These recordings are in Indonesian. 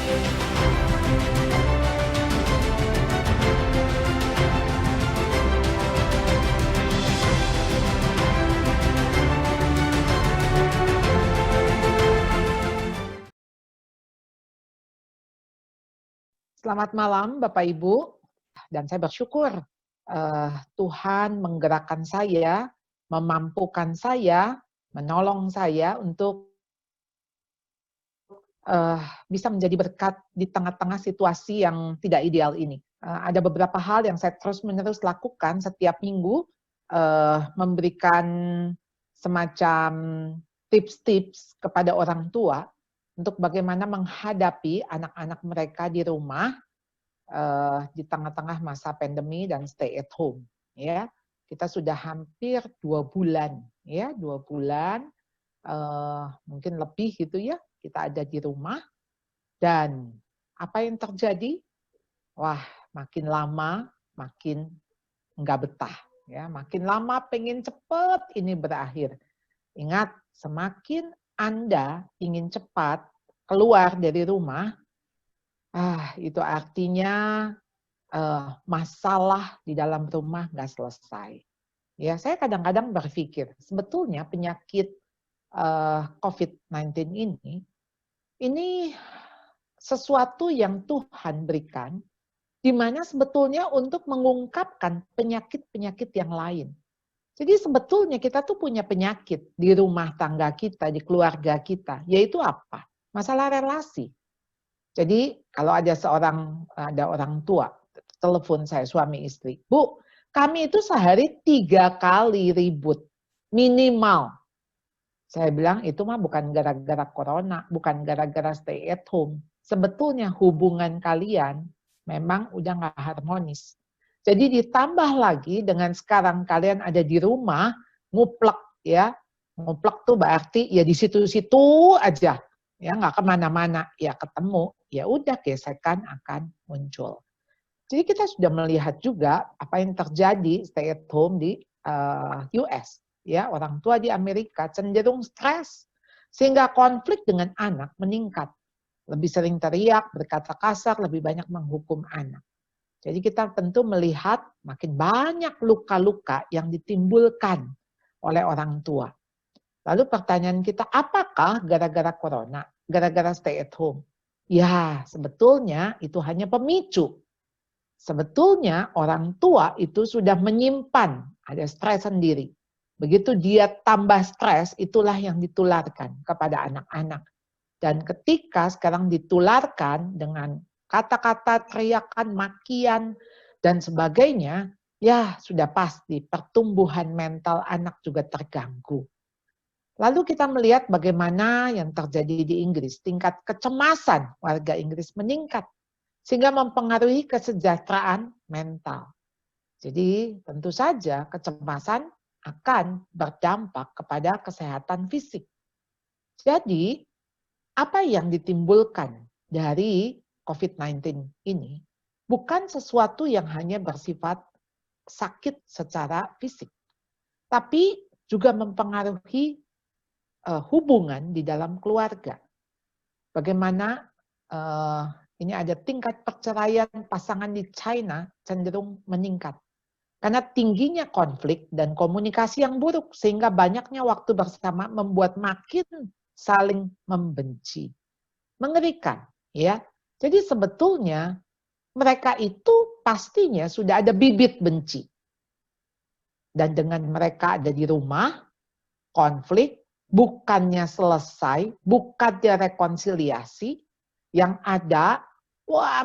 Selamat malam Bapak Ibu, dan saya bersyukur Tuhan menggerakkan saya, memampukan saya, menolong saya untuk bisa menjadi berkat di tengah-tengah situasi yang tidak ideal ini. Ada beberapa hal yang saya terus-menerus lakukan setiap minggu, memberikan semacam tips-tips kepada orang tua untuk bagaimana menghadapi anak-anak mereka di rumah di tengah-tengah masa pandemi dan stay at home. Ya, kita sudah hampir 2 bulan, ya 2 bulan, mungkin lebih gitu ya. Kita ada di rumah dan apa yang terjadi? Wah, makin lama makin nggak betah. Ya, makin lama pengen cepet ini berakhir. Ingat, semakin Anda ingin cepat keluar dari rumah, itu artinya masalah di dalam rumah nggak selesai. Ya, saya kadang-kadang berpikir sebetulnya penyakit COVID-19 ini sesuatu yang Tuhan berikan, di mana sebetulnya untuk mengungkapkan penyakit-penyakit yang lain. Jadi sebetulnya kita tuh punya penyakit di rumah tangga kita, di keluarga kita, yaitu apa? Masalah relasi. Jadi kalau ada orang tua, telepon saya suami istri, Bu, kami itu sehari 3 kali ribut, minimal. Saya bilang itu mah bukan gara-gara corona, bukan gara-gara stay at home. Sebetulnya hubungan kalian memang udah nggak harmonis. Jadi ditambah lagi dengan sekarang kalian ada di rumah, nguplek ya. Nguplek tuh berarti ya di situ-situ aja. Ya nggak kemana-mana, ya ketemu, ya udah gesekan akan muncul. Jadi kita sudah melihat juga apa yang terjadi stay at home di US. Ya, orang tua di Amerika cenderung stres sehingga konflik dengan anak meningkat. Lebih sering teriak, berkata kasar, lebih banyak menghukum anak. Jadi kita tentu melihat makin banyak luka-luka yang ditimbulkan oleh orang tua. Lalu pertanyaan kita, apakah gara-gara corona, gara-gara stay at home? Ya, sebetulnya itu hanya pemicu. Sebetulnya orang tua itu sudah menyimpan, ada stres sendiri. Begitu dia tambah stres, itulah yang ditularkan kepada anak-anak. Dan ketika sekarang ditularkan dengan kata-kata, teriakan, makian, dan sebagainya, ya sudah pasti pertumbuhan mental anak juga terganggu. Lalu kita melihat bagaimana yang terjadi di Inggris. Tingkat kecemasan warga Inggris meningkat. Sehingga mempengaruhi kesejahteraan mental. Jadi tentu saja kecemasan akan berdampak kepada kesehatan fisik. Jadi apa yang ditimbulkan dari COVID-19 ini bukan sesuatu yang hanya bersifat sakit secara fisik. Tapi juga mempengaruhi hubungan di dalam keluarga. Bagaimana ini ada tingkat perceraian pasangan di China cenderung meningkat. Karena tingginya konflik dan komunikasi yang buruk sehingga banyaknya waktu bersama membuat makin saling membenci. Mengerikan, ya. Jadi sebetulnya mereka itu pastinya sudah ada bibit benci. Dan dengan mereka ada di rumah, konflik bukannya selesai, bukannya rekonsiliasi, yang ada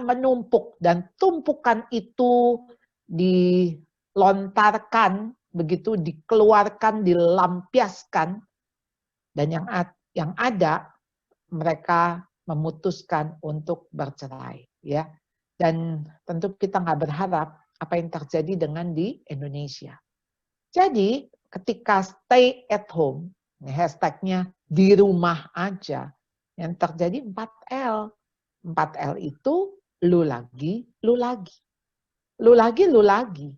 menumpuk dan tumpukan itu dilontarkan, begitu dikeluarkan, dilampiaskan, dan yang ada mereka memutuskan untuk bercerai, ya. Dan tentu kita nggak berharap apa yang terjadi dengan di Indonesia. Jadi ketika stay at home, hashtagnya di rumah aja, yang terjadi 4L. 4L itu lu lagi, lu lagi. Lu lagi, lu lagi.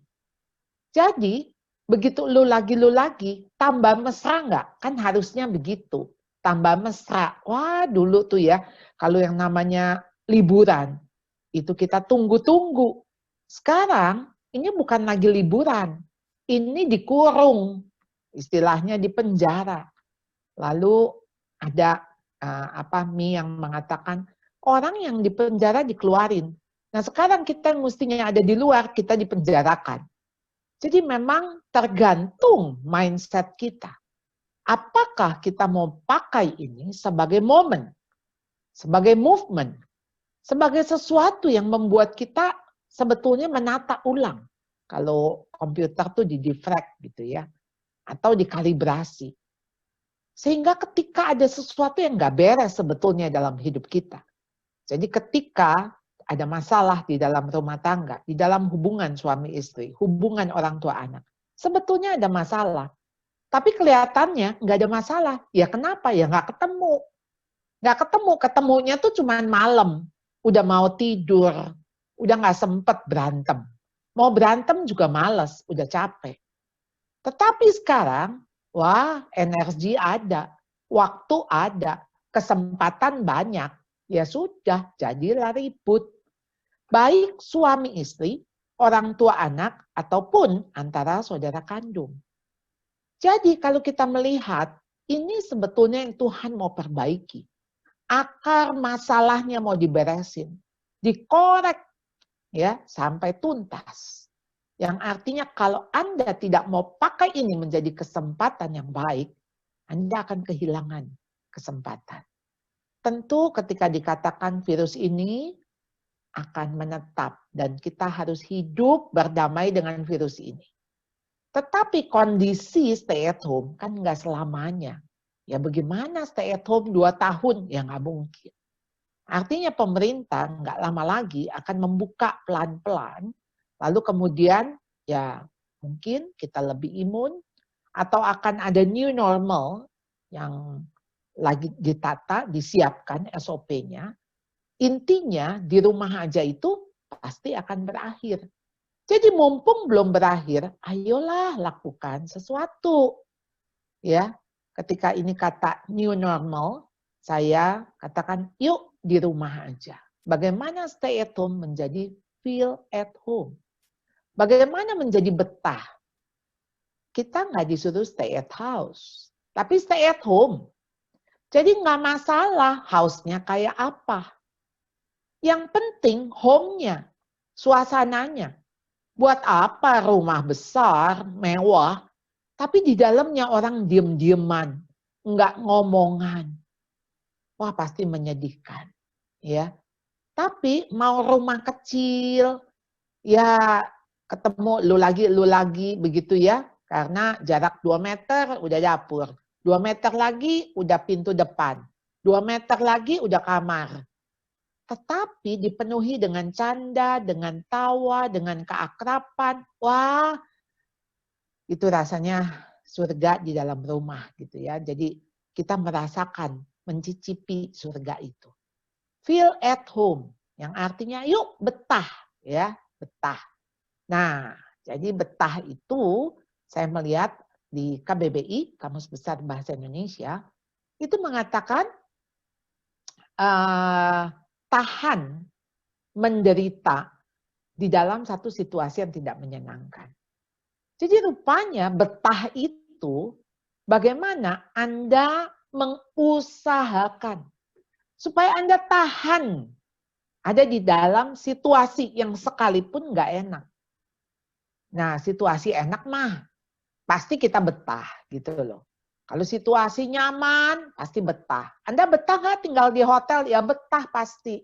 Jadi begitu lu lagi, tambah mesra nggak? Kan harusnya begitu. Tambah mesra. Wah dulu tuh ya, kalau yang namanya liburan. Itu kita tunggu-tunggu. Sekarang ini bukan lagi liburan. Ini dikurung. Istilahnya di penjara. Lalu ada Mi yang mengatakan orang yang di penjara dikeluarin. Nah sekarang kita mestinya ada di luar, kita dipenjarakan. Jadi memang tergantung mindset kita. Apakah kita mau pakai ini sebagai momen, sebagai movement, sebagai sesuatu yang membuat kita sebetulnya menata ulang. Kalau komputer tuh di-defrag gitu ya, atau dikalibrasi. Sehingga ketika ada sesuatu yang nggak beres sebetulnya dalam hidup kita. Jadi ketika ada masalah di dalam rumah tangga, di dalam hubungan suami istri, hubungan orang tua anak, sebetulnya ada masalah. Tapi kelihatannya nggak ada masalah. Ya kenapa? Ya nggak ketemu. Nggak ketemu, ketemunya tuh cuma malam. Udah mau tidur, udah nggak sempet berantem. Mau berantem juga males, udah capek. Tetapi sekarang, wah energi ada, waktu ada, kesempatan banyak. Ya sudah, jadilah ribut. Baik suami istri, orang tua anak, ataupun antara saudara kandung. Jadi kalau kita melihat, ini sebetulnya yang Tuhan mau perbaiki. Akar masalahnya mau diberesin, dikorek ya sampai tuntas. Yang artinya kalau Anda tidak mau pakai ini menjadi kesempatan yang baik, Anda akan kehilangan kesempatan. Tentu ketika dikatakan virus ini akan menetap dan kita harus hidup berdamai dengan virus ini. Tetapi kondisi stay at home kan nggak selamanya. Ya bagaimana stay at home 2 tahun? Ya nggak mungkin. Artinya pemerintah nggak lama lagi akan membuka pelan-pelan, lalu kemudian ya mungkin kita lebih imun, atau akan ada new normal yang lagi ditata, disiapkan SOP-nya. Intinya di rumah aja itu pasti akan berakhir. Jadi mumpung belum berakhir, ayolah lakukan sesuatu. Ya, ketika ini kata new normal, saya katakan yuk di rumah aja. Bagaimana stay at home menjadi feel at home? Bagaimana menjadi betah? Kita nggak disuruh stay at house, tapi stay at home. Jadi nggak masalah house-nya kayak apa. Yang penting home-nya, suasananya. Buat apa rumah besar, mewah, tapi di dalamnya orang diem-dieman, nggak ngomongan. Wah pasti menyedihkan. Ya. Tapi mau rumah kecil, ya ketemu lu lagi begitu ya. Karena jarak 2 meter udah dapur. 2 meter lagi udah pintu depan. 2 meter lagi udah kamar. Tetapi dipenuhi dengan canda, dengan tawa, dengan keakraban. Wah, itu rasanya surga di dalam rumah gitu ya. Jadi kita merasakan, mencicipi surga itu. Feel at home, yang artinya yuk betah ya, betah. Nah, jadi betah itu saya melihat di KBBI, Kamus Besar Bahasa Indonesia, itu mengatakan tahan menderita di dalam satu situasi yang tidak menyenangkan. Jadi rupanya betah itu bagaimana Anda mengusahakan supaya Anda tahan ada di dalam situasi yang sekalipun nggak enak. Nah, situasi enak mah pasti kita betah gitu loh. Kalau situasi nyaman, pasti betah. Anda betah nggak tinggal di hotel? Ya betah pasti.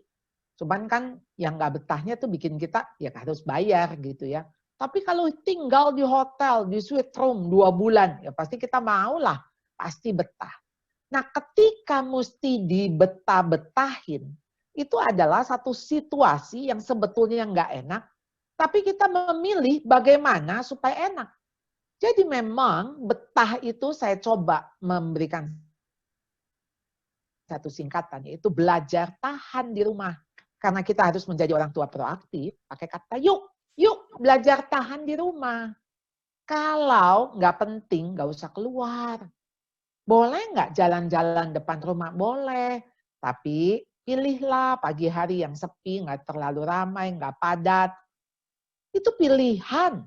Cuman kan yang nggak betahnya tuh bikin kita ya harus bayar gitu ya. Tapi kalau tinggal di hotel, di suite room 2 bulan, ya pasti kita mau lah, pasti betah. Nah ketika mesti dibetah-betahin, itu adalah satu situasi yang sebetulnya nggak enak, tapi kita memilih bagaimana supaya enak. Jadi memang betah itu saya coba memberikan satu singkatan, yaitu belajar tahan di rumah. Karena kita harus menjadi orang tua proaktif, pakai kata yuk belajar tahan di rumah. Kalau nggak penting, nggak usah keluar. Boleh nggak jalan-jalan depan rumah? Boleh. Tapi Pilihlah pagi hari yang sepi, nggak terlalu ramai, nggak padat. Itu pilihan.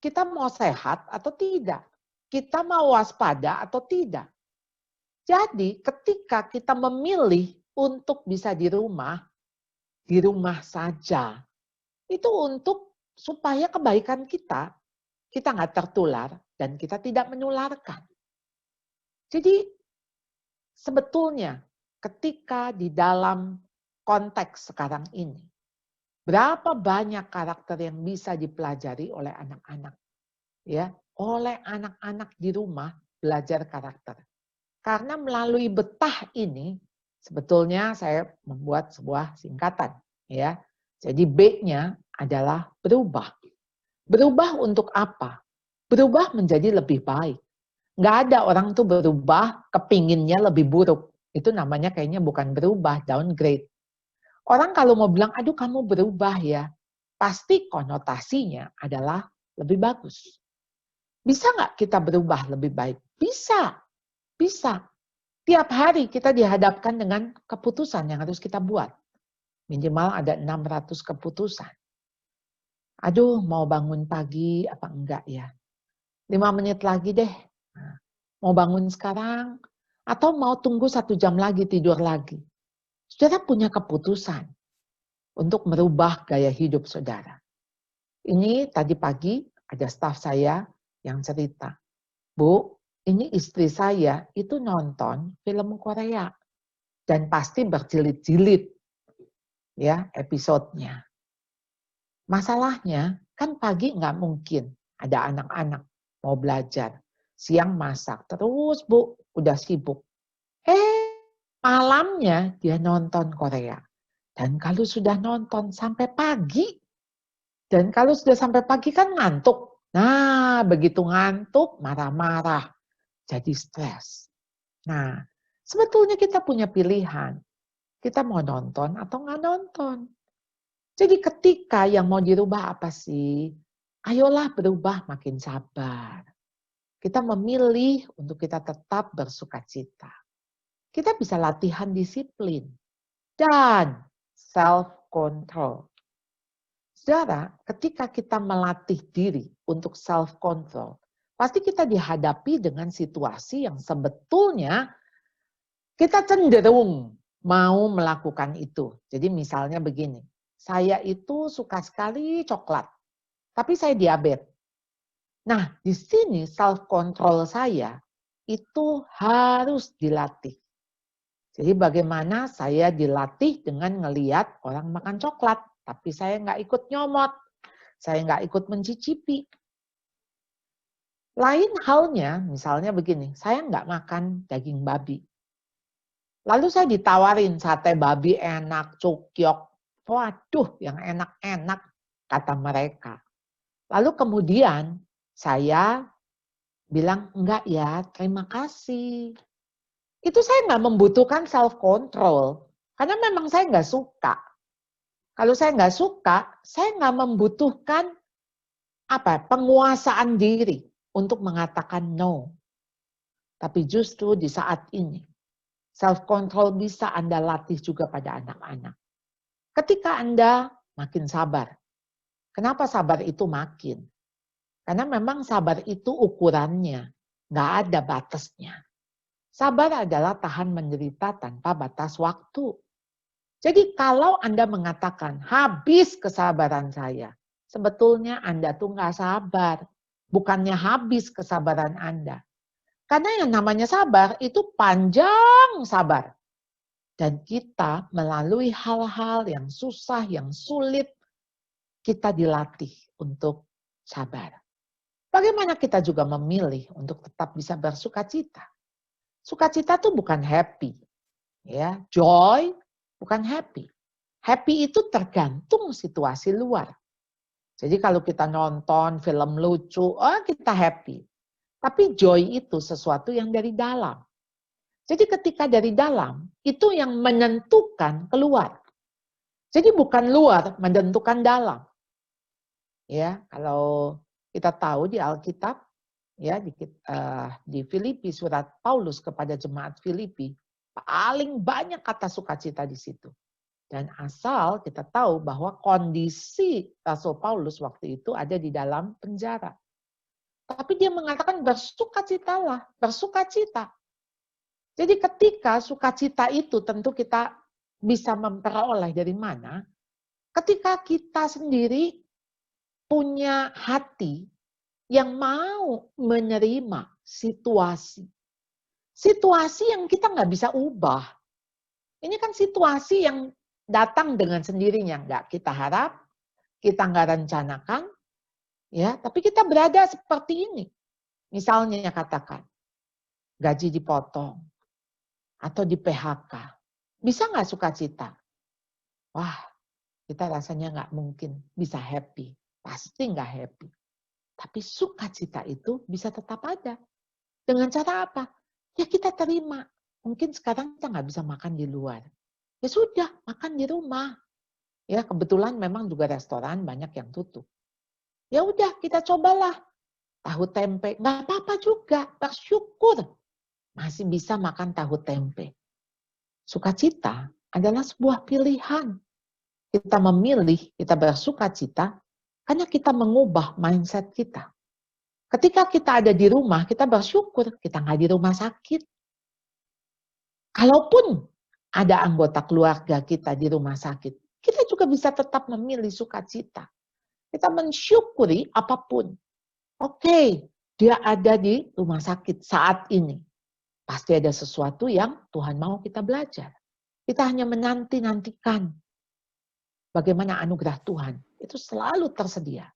Kita mau sehat atau tidak. Kita mau waspada atau tidak. Jadi ketika kita memilih untuk bisa di rumah saja. Itu untuk supaya kebaikan kita nggak tertular dan kita tidak menularkan. Jadi sebetulnya ketika di dalam konteks sekarang ini, berapa banyak karakter yang bisa dipelajari oleh anak-anak, ya, oleh anak-anak di rumah belajar karakter. Karena melalui betah ini, sebetulnya saya membuat sebuah singkatan, ya. Jadi B-nya adalah berubah. Berubah untuk apa? Berubah menjadi lebih baik. Nggak ada orang tuh berubah kepinginnya lebih buruk. Itu namanya kayaknya bukan berubah, downgrade. Orang kalau mau bilang, aduh kamu berubah ya, pasti konotasinya adalah lebih bagus. Bisa nggak kita berubah lebih baik? Bisa, bisa. Tiap hari kita dihadapkan dengan keputusan yang harus kita buat. Minimal ada 600 keputusan. Aduh mau bangun pagi apa enggak ya? 5 menit lagi deh. Mau bangun sekarang atau mau tunggu 1 jam lagi tidur lagi. Saudara punya keputusan untuk merubah gaya hidup saudara. Ini tadi pagi ada staf saya yang cerita. Bu, ini istri saya itu nonton film Korea. Dan pasti berjilid-jilid ya episodenya. Masalahnya kan pagi nggak mungkin ada anak-anak mau belajar. Siang masak, terus Bu udah sibuk. Malamnya dia nonton Korea. Dan kalau sudah nonton sampai pagi, dan kalau sudah sampai pagi kan ngantuk. Nah, begitu ngantuk, marah-marah. Jadi stres. Nah, sebetulnya kita punya pilihan. Kita mau nonton atau nggak nonton. Jadi ketika yang mau dirubah apa sih? Ayolah berubah makin sabar. Kita memilih untuk kita tetap bersukacita. Kita bisa latihan disiplin dan self-control. Saudara, ketika kita melatih diri untuk self-control, pasti kita dihadapi dengan situasi yang sebetulnya kita cenderung mau melakukan itu. Jadi misalnya begini, saya itu suka sekali coklat, tapi saya diabetes. Nah, di sini self-control saya itu harus dilatih. Jadi bagaimana saya dilatih dengan ngeliat orang makan coklat, tapi saya nggak ikut nyomot, saya nggak ikut mencicipi. Lain halnya, misalnya begini, saya nggak makan daging babi. Lalu saya ditawarin sate babi enak, cukyok. Waduh, yang enak-enak, kata mereka. Lalu kemudian saya bilang, enggak ya, terima kasih. Itu saya nggak membutuhkan self-control. Karena memang saya nggak suka. Kalau saya nggak suka, saya nggak membutuhkan penguasaan diri untuk mengatakan no. Tapi justru di saat ini, self-control bisa Anda latih juga pada anak-anak. Ketika Anda makin sabar. Kenapa sabar itu makin? Karena memang sabar itu ukurannya, nggak ada batasnya. Sabar adalah tahan menderita tanpa batas waktu. Jadi kalau Anda mengatakan, habis kesabaran saya, sebetulnya Anda tuh nggak sabar. Bukannya habis kesabaran Anda. Karena yang namanya sabar itu panjang sabar. Dan kita melalui hal-hal yang susah, yang sulit, kita dilatih untuk sabar. Bagaimana kita juga memilih untuk tetap bisa bersukacita? Sukacita itu bukan happy. Ya, joy bukan happy. Happy itu tergantung situasi luar. Jadi kalau kita nonton film lucu, oh kita happy. Tapi joy itu sesuatu yang dari dalam. Jadi ketika dari dalam, itu yang menentukan keluar. Jadi bukan luar menentukan dalam. Ya, kalau kita tahu di Alkitab, ya di Filipi, surat Paulus kepada jemaat Filipi, Paling banyak kata sukacita di situ. Dan asal kita tahu bahwa kondisi Rasul Paulus waktu itu ada di dalam penjara. Tapi dia mengatakan bersukacitalah, bersukacita. Jadi ketika sukacita itu tentu kita bisa memperoleh dari mana? Ketika kita sendiri punya hati yang mau menerima situasi. Situasi yang kita nggak bisa ubah. Ini kan situasi yang datang dengan sendirinya, nggak kita harap, kita nggak rencanakan, ya. Tapi kita berada seperti ini. Misalnya katakan, gaji dipotong atau di PHK, bisa nggak sukacita? Wah, kita rasanya nggak mungkin bisa happy, pasti nggak happy. Tapi sukacita itu bisa tetap ada. Dengan cara apa? Ya kita terima. Mungkin sekarang kita nggak bisa makan di luar. Ya sudah, makan di rumah. Ya kebetulan memang juga restoran banyak yang tutup. Ya udah, kita cobalah tahu tempe. Nggak apa-apa juga, bersyukur masih bisa makan tahu tempe. Sukacita adalah sebuah pilihan. Kita memilih, kita bersukacita karena kita mengubah mindset kita. Ketika kita ada di rumah, kita bersyukur kita nggak di rumah sakit. Kalaupun ada anggota keluarga kita di rumah sakit, kita juga bisa tetap memilih sukacita. Kita mensyukuri apapun. Oke, dia ada di rumah sakit saat ini. Pasti ada sesuatu yang Tuhan mau kita belajar. Kita hanya menanti-nantikan bagaimana anugerah Tuhan. Itu selalu tersedia.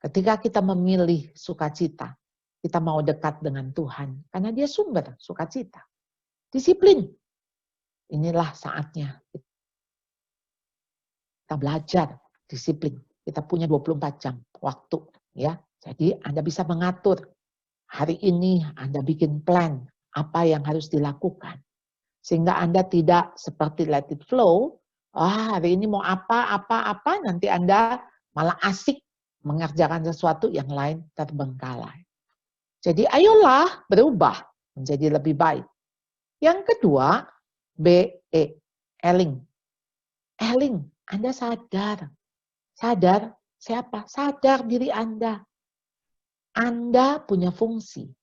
Ketika kita memilih sukacita, kita mau dekat dengan Tuhan. Karena dia sumber sukacita. Disiplin. Inilah saatnya kita belajar disiplin. Kita punya 24 jam waktu, ya. Jadi Anda bisa mengatur. Hari ini Anda bikin plan apa yang harus dilakukan. Sehingga Anda tidak seperti let it flow. Hari ini mau apa, nanti Anda malah asik mengerjakan sesuatu yang lain terbengkalai. Jadi ayolah berubah menjadi lebih baik. Yang kedua, Eling. Eling, Anda sadar. Sadar siapa? Sadar diri Anda. Anda punya fungsi.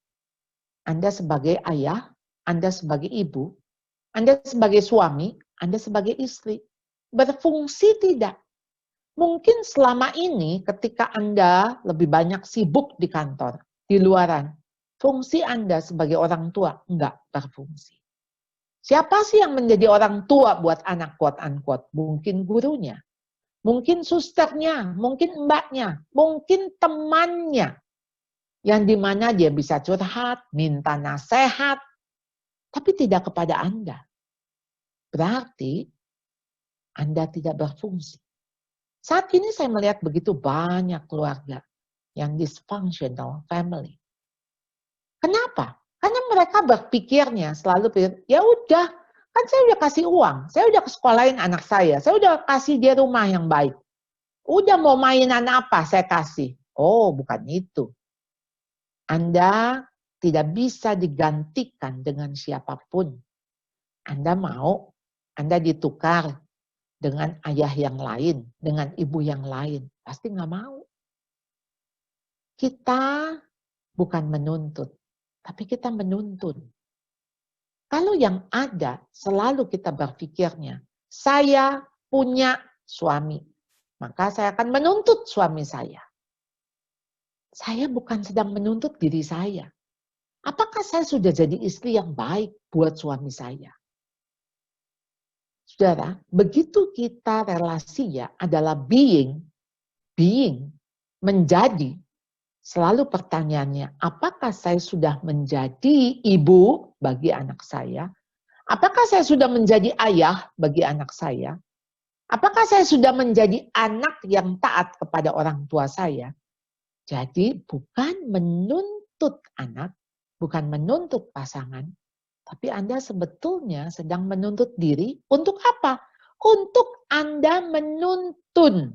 Anda sebagai ayah, Anda sebagai ibu, Anda sebagai suami, Anda sebagai istri. Berfungsi tidak? Mungkin selama ini ketika Anda lebih banyak sibuk di kantor, di luaran, fungsi Anda sebagai orang tua enggak berfungsi. Siapa sih yang menjadi orang tua buat anak quote unquote? Mungkin gurunya, mungkin susternya, mungkin mbaknya, mungkin temannya. Yang dimana dia bisa curhat, minta nasihat, tapi tidak kepada Anda. Berarti Anda tidak berfungsi. Saat ini saya melihat begitu banyak keluarga yang dysfunctional family. Kenapa? Karena mereka berpikirnya selalu pikir, ya udah, kan saya udah kasih uang, saya udah sekolahin anak saya udah kasih dia rumah yang baik. Udah mau mainan apa saya kasih. Oh, bukan itu. Anda tidak bisa digantikan dengan siapapun. Anda mau, Anda ditukar dengan ayah yang lain, dengan ibu yang lain. Pasti nggak mau. Kita bukan menuntut, tapi kita menuntun. Kalau yang ada selalu kita berpikirnya, saya punya suami, maka saya akan menuntut suami saya. Saya bukan sedang menuntut diri saya. Apakah saya sudah jadi istri yang baik buat suami saya? Saudara, begitu kita relasinya adalah being, menjadi, selalu pertanyaannya, apakah saya sudah menjadi ibu bagi anak saya? Apakah saya sudah menjadi ayah bagi anak saya? Apakah saya sudah menjadi anak yang taat kepada orang tua saya? Jadi bukan menuntut anak, bukan menuntut pasangan, tapi Anda sebetulnya sedang menuntut diri untuk apa? Untuk Anda menuntun.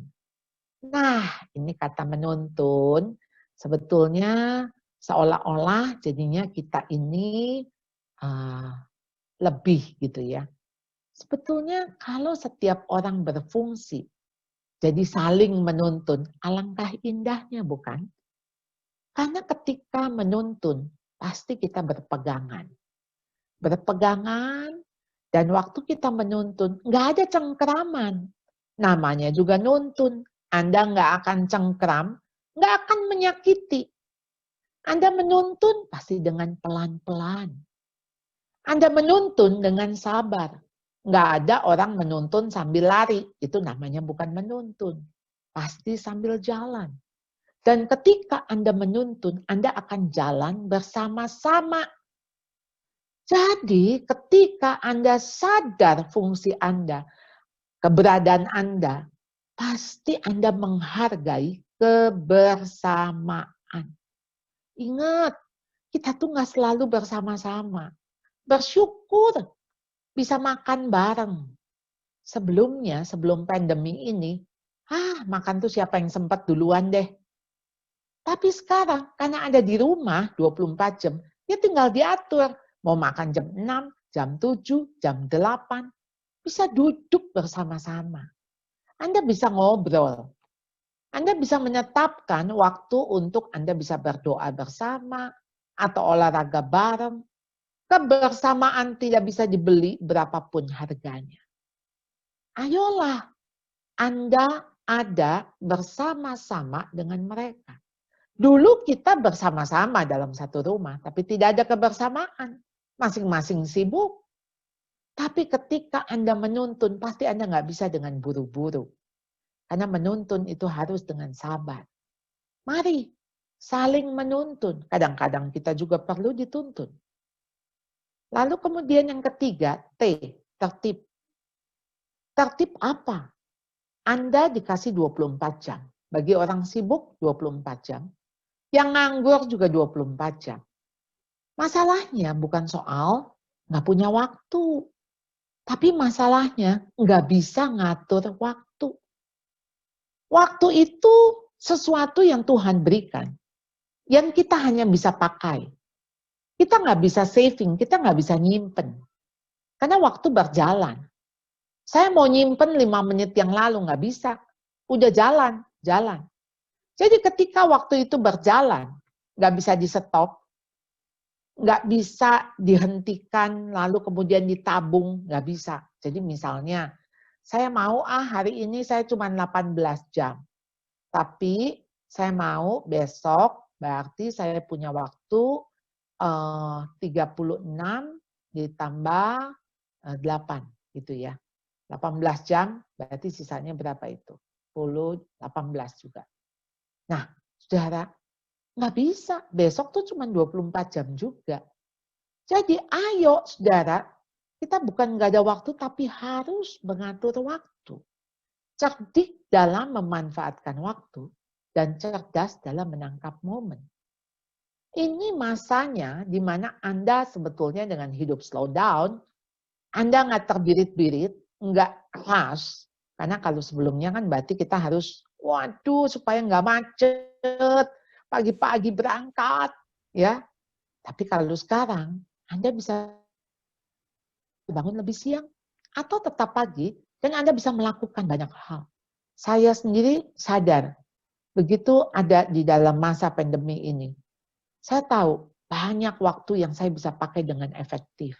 Nah, ini kata menuntun, sebetulnya seolah-olah jadinya kita ini lebih gitu ya. Sebetulnya kalau setiap orang berfungsi, jadi saling menuntun, alangkah indahnya bukan? Karena ketika menuntun, pasti kita berpegangan. Berpegangan, dan waktu kita menuntun, nggak ada cengkeraman. Namanya juga nuntun. Anda nggak akan cengkram, nggak akan menyakiti. Anda menuntun pasti dengan pelan-pelan. Anda menuntun dengan sabar. Nggak ada orang menuntun sambil lari. Itu namanya bukan menuntun. Pasti sambil jalan. Dan ketika Anda menuntun, Anda akan jalan bersama-sama. Jadi ketika Anda sadar fungsi Anda, keberadaan Anda, pasti Anda menghargai kebersamaan. Ingat, kita tuh nggak selalu bersama-sama. Bersyukur bisa makan bareng. Sebelumnya, sebelum pandemi ini, makan tuh siapa yang sempat duluan deh. Tapi sekarang, karena ada di rumah 24 jam, ya tinggal diatur. Mau makan jam 6, jam 7, jam 8, bisa duduk bersama-sama. Anda bisa ngobrol. Anda bisa menetapkan waktu untuk Anda bisa berdoa bersama, atau olahraga bareng. Kebersamaan tidak bisa dibeli berapapun harganya. Ayolah, Anda ada bersama-sama dengan mereka. Dulu kita bersama-sama dalam satu rumah, tapi tidak ada kebersamaan. Masing-masing sibuk. Tapi ketika Anda menuntun, pasti Anda nggak bisa dengan buru-buru. Karena menuntun itu harus dengan sabar. Mari, saling menuntun. Kadang-kadang kita juga perlu dituntun. Lalu kemudian yang ketiga, T, tertib. Tertib apa? Anda dikasih 24 jam. Bagi orang sibuk, 24 jam. Yang nganggur juga 24 jam. Masalahnya bukan soal nggak punya waktu. Tapi masalahnya nggak bisa ngatur waktu. Waktu itu sesuatu yang Tuhan berikan. Yang kita hanya bisa pakai. Kita nggak bisa saving, kita nggak bisa nyimpen. Karena waktu berjalan. Saya mau nyimpen 5 menit yang lalu, nggak bisa. Udah jalan. Jadi ketika waktu itu berjalan, nggak bisa di-stop, nggak bisa dihentikan, lalu kemudian ditabung, nggak bisa. Jadi misalnya, saya mau hari ini saya cuma 18 jam. Tapi saya mau besok, berarti saya punya waktu 36 ditambah 8 gitu ya. 18 jam, berarti sisanya berapa itu? 10, 18 juga. Nah, saudara, nggak bisa. Besok tuh cuma 24 jam juga. Jadi ayo saudara, kita bukan nggak ada waktu, tapi harus mengatur waktu. Cerdik dalam memanfaatkan waktu, dan cerdas dalam menangkap momen. Ini masanya di mana Anda sebetulnya dengan hidup slow down, Anda nggak terbirit-birit, nggak rush. Karena kalau sebelumnya kan berarti kita harus, waduh supaya nggak macet, pagi-pagi berangkat. Ya. Tapi kalau sekarang, Anda bisa bangun lebih siang, atau tetap pagi, dan Anda bisa melakukan banyak hal. Saya sendiri sadar, begitu ada di dalam masa pandemi ini, saya tahu banyak waktu yang saya bisa pakai dengan efektif.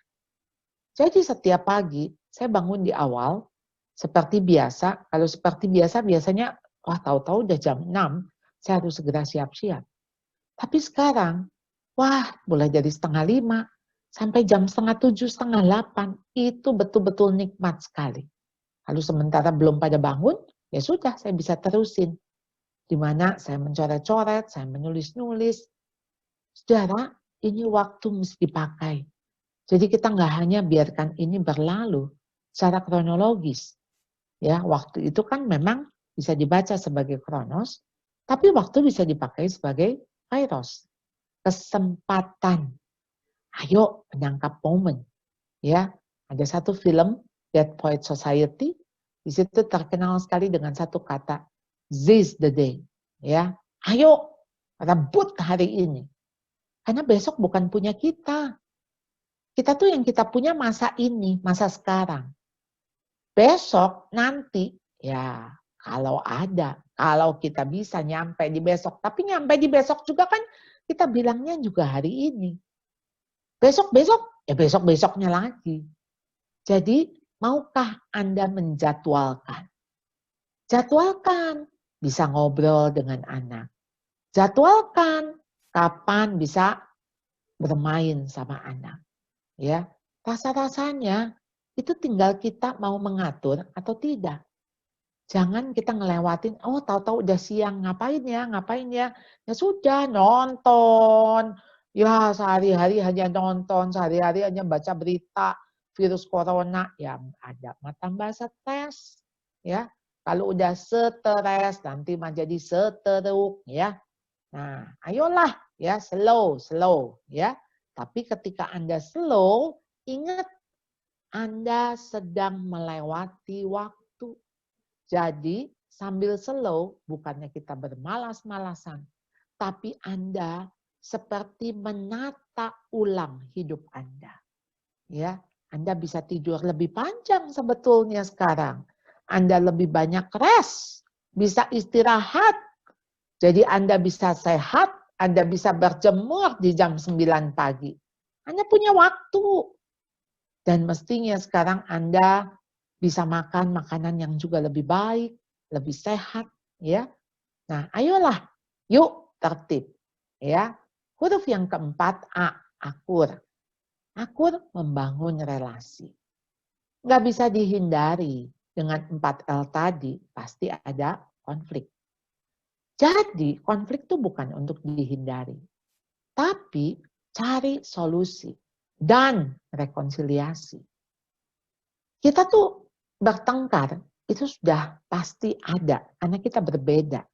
Jadi setiap pagi saya bangun di awal, seperti biasa. Kalau seperti biasa biasanya, tahu-tahu udah jam 6, saya harus segera siap-siap. Tapi sekarang, mulai dari 6:30 sampai jam 6:30, 7:30, itu betul-betul nikmat sekali. Lalu sementara belum pada bangun, ya sudah saya bisa terusin. Di mana saya mencoret-coret, saya menulis-nulis. Saudara, ini waktu mesti dipakai. Jadi kita nggak hanya biarkan ini berlalu secara kronologis. Ya, waktu itu kan memang bisa dibaca sebagai kronos, tapi waktu bisa dipakai sebagai kairos. Kesempatan. Ayo menangkap momen. Ya, ada satu film Dead Poet Society, di situ terkenal sekali dengan satu kata, seize the day. Ya, ayo rebut hari ini. Karena besok bukan punya kita. Kita tuh yang kita punya masa ini, masa sekarang. Besok, nanti, ya kalau ada, kalau kita bisa nyampe di besok. Tapi nyampe di besok juga kan kita bilangnya juga hari ini. Besok-besok, ya besok-besoknya lagi. Jadi, maukah Anda menjadwalkan? Jadwalkan, bisa ngobrol dengan anak. Jadwalkan, kapan bisa bermain sama anak. Ya, rasa-rasanya itu tinggal kita mau mengatur atau tidak. Jangan kita ngelewatin, oh tahu-tahu udah siang, ngapain ya, ngapain ya. Ya sudah, nonton. Ya sehari-hari hanya nonton, sehari-hari hanya baca berita virus corona, yang ada mah tambah stres. Ya, kalau udah stres nanti mah jadi seteruk ya. Nah, ayolah ya slow ya. Tapi ketika Anda slow, ingat Anda sedang melewati waktu. Jadi sambil slow, bukannya kita bermalas-malasan, tapi Anda seperti menata ulang hidup Anda. Ya, Anda bisa tidur lebih panjang sebetulnya sekarang. Anda lebih banyak rest, bisa istirahat. Jadi Anda bisa sehat, Anda bisa berjemur di jam 9 pagi. Anda punya waktu. Dan mestinya sekarang Anda bisa makan makanan yang juga lebih baik, lebih sehat, ya. Nah, ayolah, yuk tertib, ya. Huruf yang keempat A, akur. Akur membangun relasi. Nggak bisa dihindari dengan 4L tadi, pasti ada konflik. Jadi konflik itu bukan untuk dihindari, tapi cari solusi dan rekonsiliasi. Kita tuh bertengkar, itu sudah pasti ada, karena kita berbeda.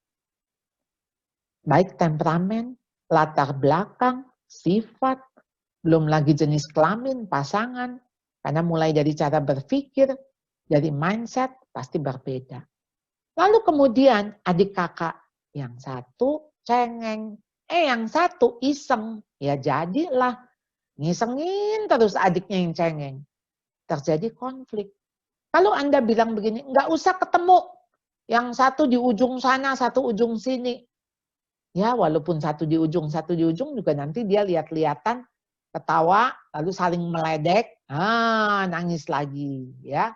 Baik temperamen, latar belakang, sifat, belum lagi jenis kelamin, pasangan, karena mulai dari cara berpikir, dari mindset, pasti berbeda. Lalu kemudian adik kakak, yang satu cengeng, yang satu iseng, ya jadilah ngisengin terus adiknya yang cengeng. Terjadi konflik. Kalau Anda bilang begini, nggak usah ketemu. Yang satu di ujung sana, satu ujung sini. Ya, walaupun satu di ujung juga nanti dia lihat-lihatan, ketawa, lalu saling meledek, nangis lagi. Ya,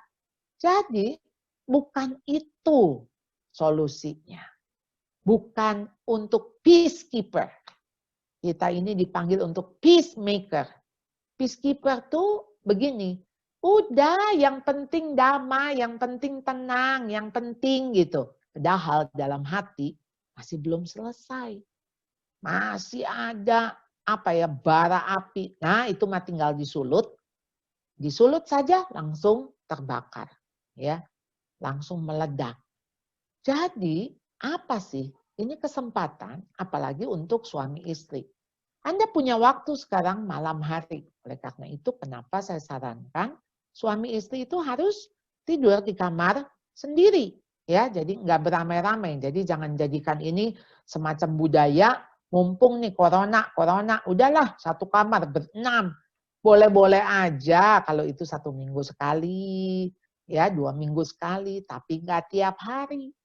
jadi bukan itu solusinya. Bukan untuk peacekeeper. Kita ini dipanggil untuk peacemaker. Peacekeeper tuh begini, udah yang penting damai, yang penting tenang, yang penting gitu. Padahal dalam hati masih belum selesai. Masih ada apa ya, bara api. Nah, itu mah tinggal disulut. Disulut saja langsung terbakar, ya. Langsung meledak. Jadi, apa sih? Ini kesempatan apalagi untuk suami istri. Anda punya waktu sekarang malam hari. Oleh karena itu kenapa saya sarankan suami istri itu harus tidur di kamar sendiri. Ya, jadi nggak beramai-ramai. Jadi jangan jadikan ini semacam budaya, mumpung nih corona, udahlah satu kamar berenam. Boleh-boleh aja kalau itu 1 minggu sekali, ya 2 minggu sekali, tapi nggak tiap hari.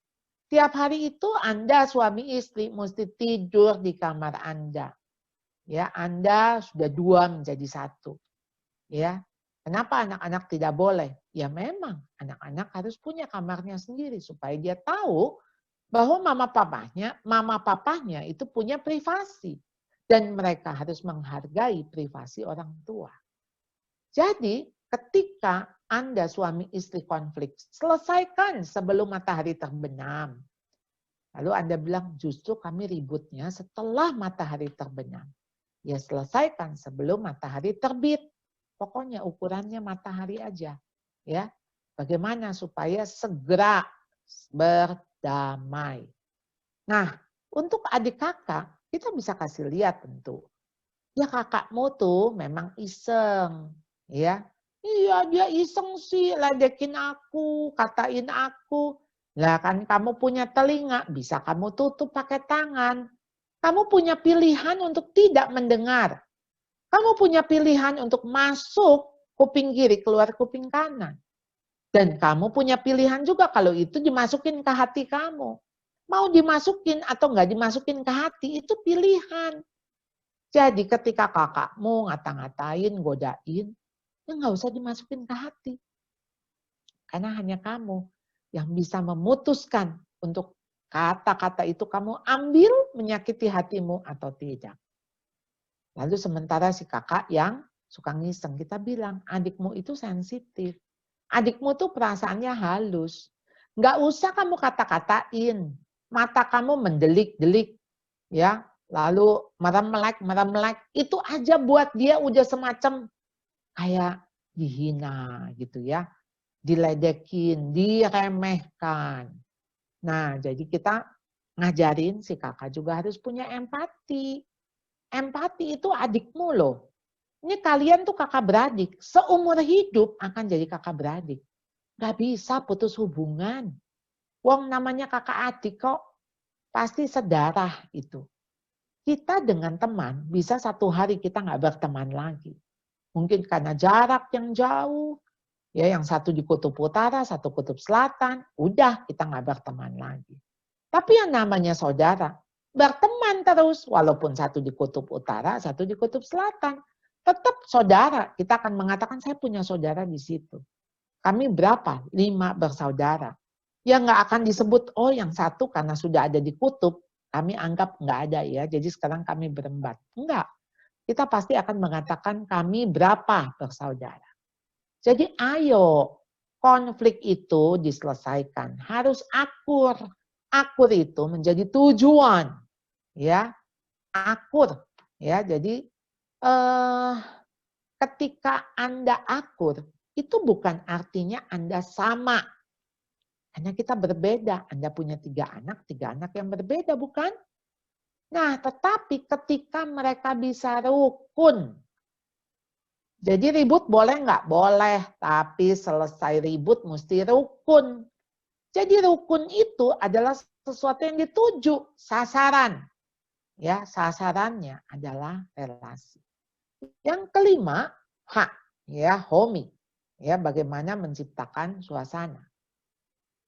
Tiap hari itu Anda suami istri mesti tidur di kamar Anda. Ya, Anda sudah 2 menjadi 1. Ya. Kenapa anak-anak tidak boleh? Ya memang anak-anak harus punya kamarnya sendiri supaya dia tahu bahwa mama papanya itu punya privasi dan mereka harus menghargai privasi orang tua. Jadi, ketika Anda suami istri konflik, selesaikan sebelum matahari terbenam. Lalu Anda bilang, justru kami ributnya setelah matahari terbenam. Ya selesaikan sebelum matahari terbit. Pokoknya ukurannya matahari aja. Ya, bagaimana supaya segera berdamai. Nah, untuk adik kakak, kita bisa kasih lihat tentu. Ya kakakmu tuh memang iseng. Ya, iya dia iseng sih, ledekin aku, katain aku. Lah kan kamu punya telinga, bisa kamu tutup pakai tangan. Kamu punya pilihan untuk tidak mendengar. Kamu punya pilihan untuk masuk kuping kiri, keluar kuping kanan. Dan kamu punya pilihan juga kalau itu dimasukin ke hati kamu. Mau dimasukin atau nggak dimasukin ke hati, itu pilihan. Jadi ketika kakakmu ngata-ngatain, godain, ya nggak usah dimasukin ke hati. Karena hanya kamu yang bisa memutuskan untuk kata-kata itu kamu ambil menyakiti hatimu atau tidak. Lalu sementara si kakak yang suka ngiseng, kita bilang, adikmu itu sensitif. Adikmu tuh perasaannya halus. Nggak usah kamu kata-katain. Mata kamu mendelik-delik, ya, lalu merem-melek, itu aja buat dia udah semacam kayak dihina gitu ya, diledekin, diremehkan. Nah, jadi kita ngajarin si kakak juga harus punya empati. Empati itu adikmu loh. Ini kalian tuh kakak beradik, seumur hidup akan jadi kakak beradik. Gak bisa putus hubungan. Wong namanya kakak adik kok, pasti sedarah itu. Kita dengan teman bisa satu hari kita nggak berteman lagi. Mungkin karena jarak yang jauh, ya yang satu di kutub utara, satu kutub selatan, udah kita nggak berteman lagi. Tapi yang namanya saudara, berteman terus, walaupun satu di kutub utara, satu di kutub selatan. Tetap saudara, kita akan mengatakan saya punya saudara di situ. Kami berapa? 5 bersaudara. Yang nggak akan disebut, oh yang satu karena sudah ada di kutub, kami anggap nggak ada ya, jadi sekarang kami berempat. Enggak, kita pasti akan mengatakan kami berapa bersaudara. Jadi ayo, konflik itu diselesaikan, harus akur. Akur itu menjadi tujuan, ya, akur. Ya, jadi ketika Anda akur, itu bukan artinya Anda sama. Hanya kita berbeda. Anda punya 3 anak yang berbeda, bukan? Nah, tetapi ketika mereka bisa rukun. Jadi ribut boleh nggak? Boleh. Tapi selesai ribut mesti rukun. Jadi rukun itu adalah sesuatu yang dituju, sasaran. Ya, sasarannya adalah relasi. Yang kelima, hak, ya, home. Ya, bagaimana menciptakan suasana.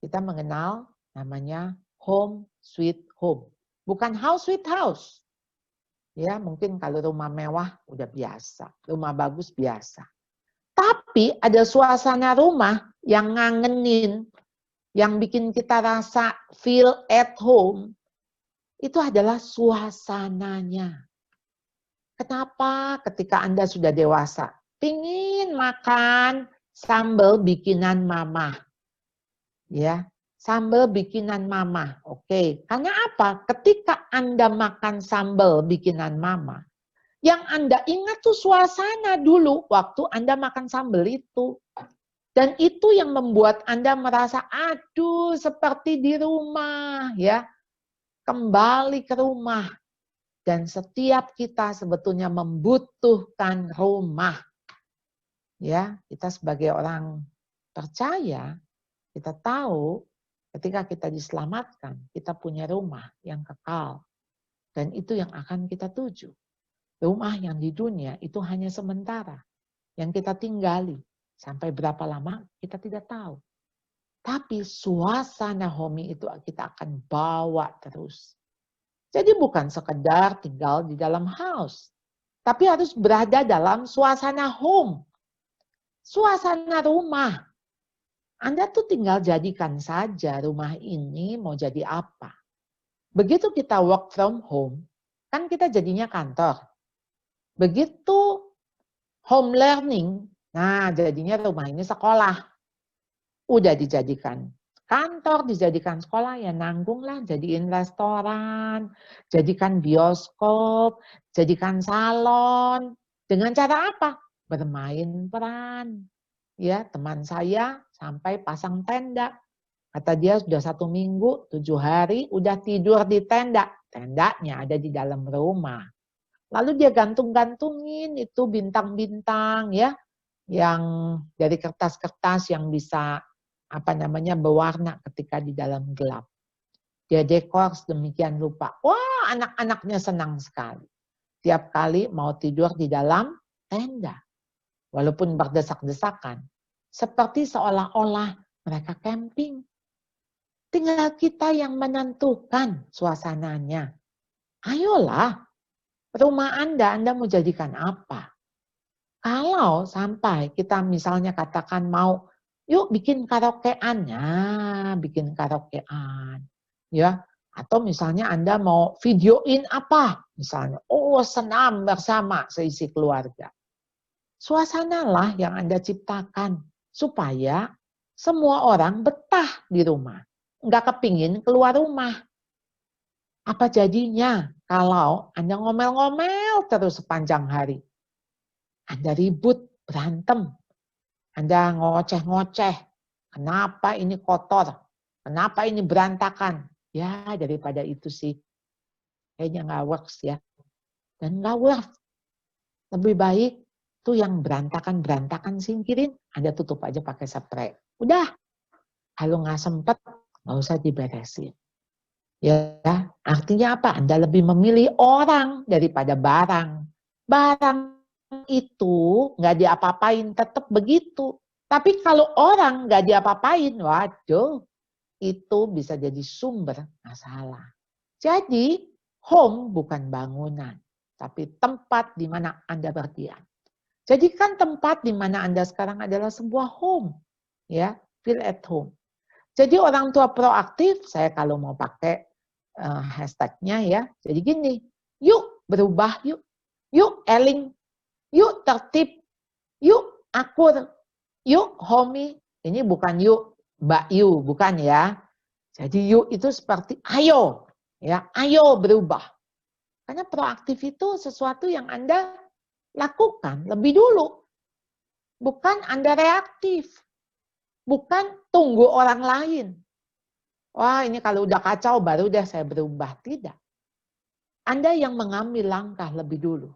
Kita mengenal namanya home sweet home. Bukan house sweet house. Ya, mungkin kalau rumah mewah udah biasa, rumah bagus biasa. Tapi ada suasana rumah yang ngangenin, yang bikin kita rasa feel at home, itu adalah suasananya. Kenapa ketika Anda sudah dewasa, pingin makan sambal bikinan mama? Ya, sambal bikinan mama. Oke, karena apa? Ketika Anda makan sambal bikinan mama, yang Anda ingat tuh suasana dulu waktu Anda makan sambal itu. Dan itu yang membuat Anda merasa, aduh seperti di rumah ya. Kembali ke rumah. Dan setiap kita sebetulnya membutuhkan rumah. Ya, kita sebagai orang percaya, kita tahu ketika kita diselamatkan, kita punya rumah yang kekal. Dan itu yang akan kita tuju. Rumah yang di dunia itu hanya sementara. Yang kita tinggali. Sampai berapa lama kita tidak tahu. Tapi suasana home itu kita akan bawa terus. Jadi bukan sekedar tinggal di dalam house. Tapi harus berada dalam suasana home. Suasana rumah. Anda tuh tinggal jadikan saja rumah ini mau jadi apa. Begitu kita work from home, kan kita jadinya kantor. Begitu home learning, nah jadinya rumah ini sekolah. Udah dijadikan kantor, dijadikan sekolah, ya nanggunglah, jadiin restoran, jadikan bioskop, jadikan salon. Dengan cara apa? Bermain peran. Ya, teman saya sampai pasang tenda. Kata dia sudah 1 minggu, 7 hari, udah tidur di tenda. Tendanya ada di dalam rumah. Lalu dia gantung-gantungin itu bintang-bintang ya, yang dari kertas-kertas yang bisa berwarna ketika di dalam gelap. Dia dekor sedemikian rupa. Wah, anak-anaknya senang sekali. tiap kali mau tidur di dalam tenda. Walaupun berdesak-desakan. Seperti seolah-olah mereka camping. Tinggal kita yang menentukan suasananya. Ayolah, rumah Anda mau jadikan apa? Kalau sampai kita misalnya katakan mau, yuk bikin karaokean, ya bikin karaokean. Ya, atau misalnya Anda mau videoin apa? Misalnya, oh senam bersama seisi keluarga. Suasanalah yang Anda ciptakan supaya semua orang betah di rumah. Nggak kepingin keluar rumah. Apa jadinya kalau Anda ngomel-ngomel terus sepanjang hari? Anda ribut, berantem. Anda ngoceh-ngoceh. Kenapa ini kotor? Kenapa ini berantakan? Ya daripada itu sih. Kayaknya nggak works ya. Dan nggak works. Lebih baik tuh yang berantakan singkirin. Anda tutup aja pakai spray. Udah. Kalau nggak sempet, nggak usah diberesin. Ya, artinya apa? Anda lebih memilih orang daripada barang. Barang itu nggak diapa-apain, tetap begitu. Tapi kalau orang nggak diapa-apain, waduh, itu bisa jadi sumber masalah. Jadi, home bukan bangunan, tapi tempat di mana Anda berdiam. Jadikan tempat di mana Anda sekarang adalah sebuah home. Ya, feel at home. Jadi orang tua proaktif, saya kalau mau pakai hashtagnya ya, jadi gini, yuk berubah yuk, yuk eling, yuk tertib, yuk akur, yuk homey. Ini bukan yuk Mbak Yu, bukan ya. Jadi yuk itu seperti ayo, ya ayo berubah. Karena proaktif itu sesuatu yang Anda lakukan lebih dulu, bukan Anda reaktif. Bukan tunggu orang lain. Wah ini kalau udah kacau baru deh saya berubah. Tidak. Anda yang mengambil langkah lebih dulu.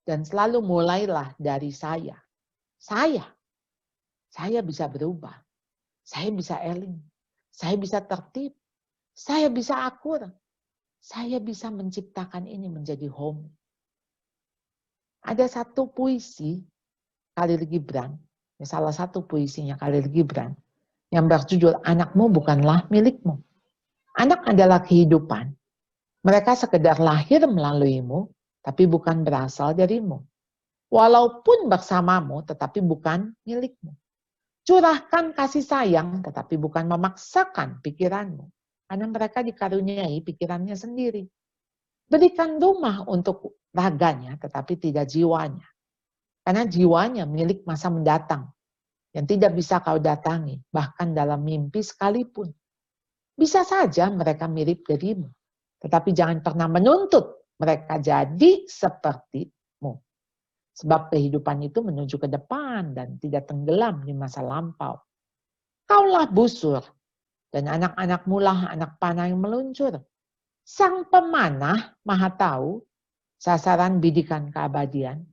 Dan selalu mulailah dari saya. Saya bisa berubah. Saya bisa eling. Saya bisa tertib. Saya bisa akur. Saya bisa menciptakan ini menjadi home. Ada satu puisi Khalil Gibran. Salah satu puisinya Khalil Gibran. Yang berjudul Anakmu Bukanlah Milikmu. Anak adalah kehidupan. Mereka sekedar lahir melaluimu, tapi bukan berasal darimu. Walaupun bersamamu, tetapi bukan milikmu. Curahkan kasih sayang, tetapi bukan memaksakan pikiranmu. Karena mereka dikaruniai pikirannya sendiri. Berikan rumah untuk raganya, tetapi tidak jiwanya. Karena jiwanya milik masa mendatang. Yang tidak bisa kau datangi, bahkan dalam mimpi sekalipun. Bisa saja mereka mirip darimu. Tetapi jangan pernah menuntut mereka jadi sepertimu. Sebab kehidupan itu menuju ke depan dan tidak tenggelam di masa lampau. Kaulah busur dan anak-anakmu lah anak panah yang meluncur. Sang pemanah maha tahu sasaran bidikan keabadian.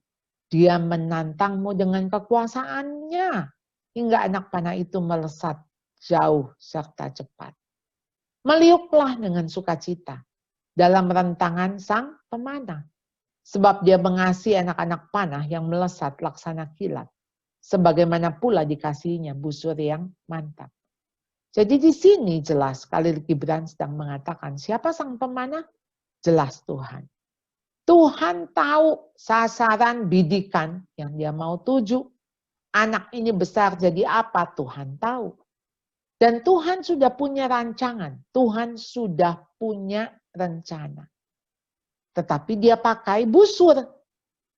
Dia menantangmu dengan kekuasaannya hingga anak panah itu melesat jauh serta cepat. Meliuklah dengan sukacita dalam rentangan sang pemanah. Sebab dia mengasihi anak-anak panah yang melesat laksana kilat. Sebagaimana pula dikasihinya busur yang mantap. Jadi di sini jelas Khalil Gibran sedang mengatakan siapa sang pemanah? Jelas Tuhan. Tuhan tahu sasaran bidikan yang dia mau tuju. Anak ini besar jadi apa? Tuhan tahu. Dan Tuhan sudah punya rancangan. Tuhan sudah punya rencana. Tetapi dia pakai busur.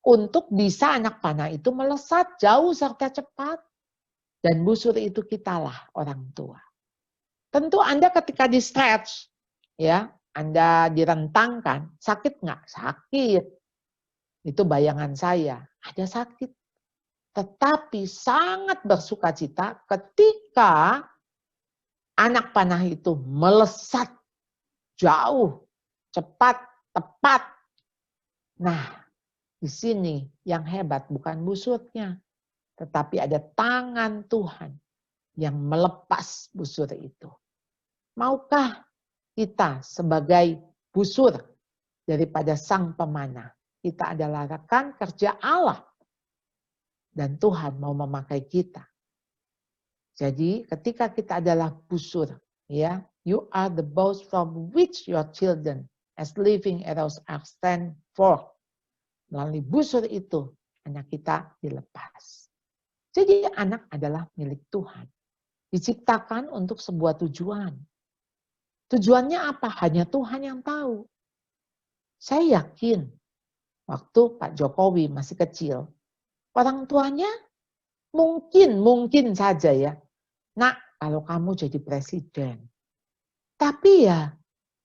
Untuk bisa anak panah itu melesat jauh serta cepat. Dan busur itu kitalah orang tua. Tentu Anda ketika di stretch, ya, Anda direntangkan, sakit nggak? Sakit. Itu bayangan saya, ada sakit. Tetapi sangat bersukacita ketika anak panah itu melesat jauh, cepat, tepat. Nah, di sini yang hebat bukan busurnya, tetapi ada tangan Tuhan yang melepas busur itu. Maukah kita sebagai busur daripada sang pemanah, kita adalah rekan kerja Allah. Dan Tuhan mau memakai kita. Jadi ketika kita adalah busur, ya, you are the bows from which your children as living arrows are stand forth. Melalui busur itu, anak kita dilepas. Jadi anak adalah milik Tuhan. Diciptakan untuk sebuah tujuan. Tujuannya apa? Hanya Tuhan yang tahu. Saya yakin waktu Pak Jokowi masih kecil, orang tuanya mungkin saja ya, nak kalau kamu jadi presiden. Tapi ya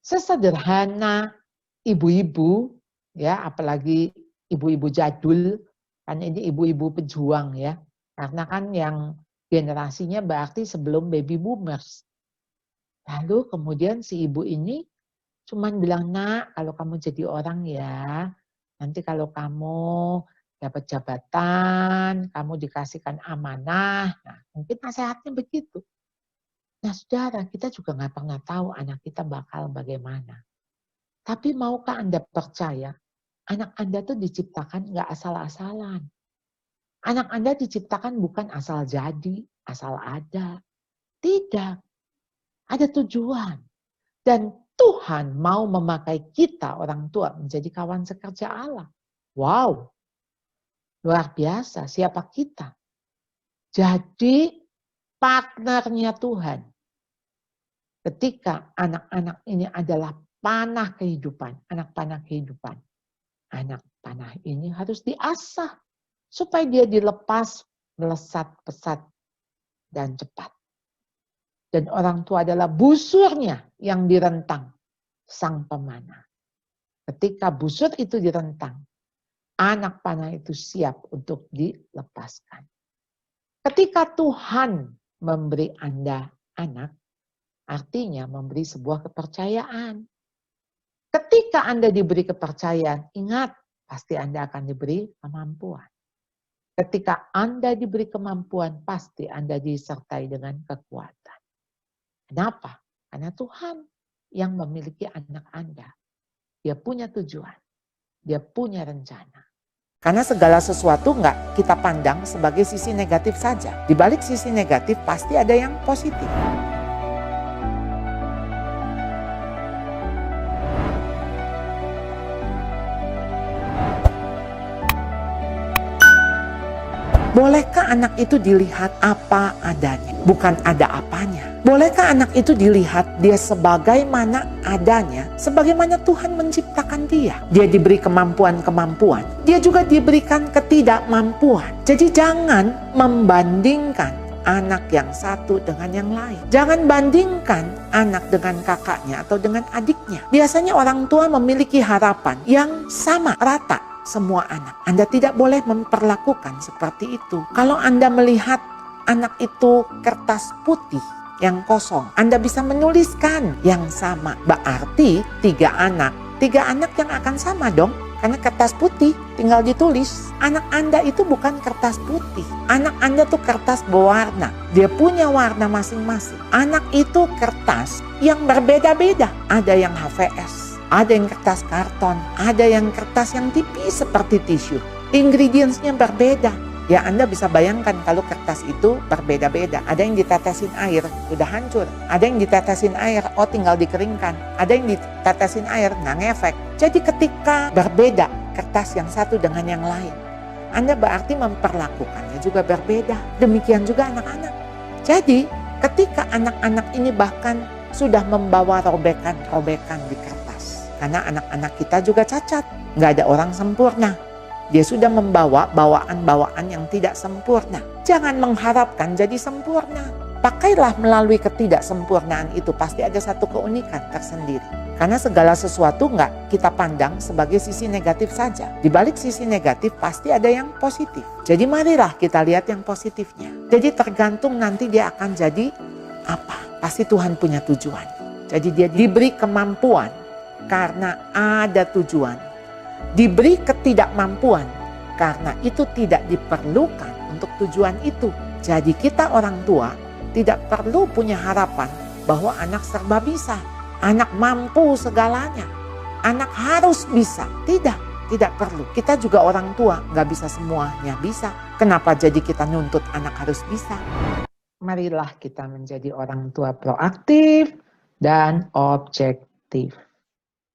sesederhana ibu-ibu, ya apalagi ibu-ibu jadul, kan ini ibu-ibu pejuang ya, karena kan yang generasinya berarti sebelum baby boomers. Lalu kemudian si ibu ini cuman bilang, nak kalau kamu jadi orang ya, nanti kalau kamu dapat jabatan, kamu dikasihkan amanah. Nah, mungkin nasihatnya begitu. Nah, saudara, kita juga nggak pernah tahu anak kita bakal bagaimana. Tapi maukah Anda percaya, anak Anda tuh diciptakan nggak asal-asalan. Anak Anda diciptakan bukan asal jadi, asal ada. Tidak. Ada tujuan. Dan Tuhan mau memakai kita, orang tua, menjadi kawan sekerja Allah. Wow. Luar biasa, siapa kita? Jadi partnernya Tuhan. Ketika anak-anak ini adalah panah kehidupan, anak panah kehidupan. Anak panah ini harus diasah supaya dia dilepas, melesat, pesat, dan cepat. Dan orang tua adalah busurnya yang direntang, sang pemanah. Ketika busur itu direntang, anak panah itu siap untuk dilepaskan. Ketika Tuhan memberi Anda anak, artinya memberi sebuah kepercayaan. Ketika Anda diberi kepercayaan, ingat, pasti Anda akan diberi kemampuan. Ketika Anda diberi kemampuan, pasti Anda disertai dengan kekuatan. Kenapa? Karena Tuhan yang memiliki anak Anda. Dia punya tujuan. Dia punya rencana. Karena segala sesuatu nggak kita pandang sebagai sisi negatif saja. Di balik sisi negatif pasti ada yang positif. Bolehkah anak itu dilihat apa adanya, bukan ada apanya? Bolehkah anak itu dilihat dia sebagaimana adanya, sebagaimana Tuhan menciptakan dia? Dia diberi kemampuan-kemampuan, dia juga diberikan ketidakmampuan. Jadi jangan membandingkan anak yang satu dengan yang lain. Jangan bandingkan anak dengan kakaknya atau dengan adiknya. Biasanya orang tua memiliki harapan yang sama, rata. Semua anak. Anda tidak boleh memperlakukan seperti itu. Kalau Anda melihat anak itu kertas putih yang kosong, Anda bisa menuliskan yang sama. Berarti 3 anak yang akan sama dong. Karena kertas putih tinggal ditulis. Anak Anda itu bukan kertas putih. Anak Anda tuh kertas berwarna. Dia punya warna masing-masing. Anak itu kertas yang berbeda-beda. Ada yang HVS. Ada yang kertas karton, ada yang kertas yang tipis seperti tisu. Ingredients-nya berbeda. Ya Anda bisa bayangkan kalau kertas itu berbeda-beda. Ada yang ditetesin air, sudah hancur. Ada yang ditetesin air, oh tinggal dikeringkan. Ada yang ditetesin air, nggak ngefek. Jadi ketika berbeda kertas yang satu dengan yang lain, Anda berarti memperlakukannya juga berbeda. Demikian juga anak-anak. Jadi ketika anak-anak ini bahkan sudah membawa robekan-robekan di kertas. Karena anak-anak kita juga cacat, nggak ada orang sempurna. Dia sudah membawa bawaan-bawaan yang tidak sempurna. Jangan mengharapkan jadi sempurna. Pakailah melalui ketidaksempurnaan itu, pasti ada satu keunikan tersendiri. Karena segala sesuatu nggak kita pandang sebagai sisi negatif saja. Di balik sisi negatif pasti ada yang positif. Jadi marilah kita lihat yang positifnya. Jadi tergantung nanti dia akan jadi apa. Pasti Tuhan punya tujuan. Jadi dia diberi kemampuan karena ada tujuan. Diberi ketidakmampuan karena itu tidak diperlukan untuk tujuan itu. Jadi kita orang tua tidak perlu punya harapan bahwa anak serba bisa. Anak mampu segalanya. Anak harus bisa. Tidak Tidak perlu. Kita juga orang tua, nggak bisa semuanya bisa. Kenapa jadi kita nuntut anak harus bisa? Marilah kita menjadi orang tua proaktif dan objektif.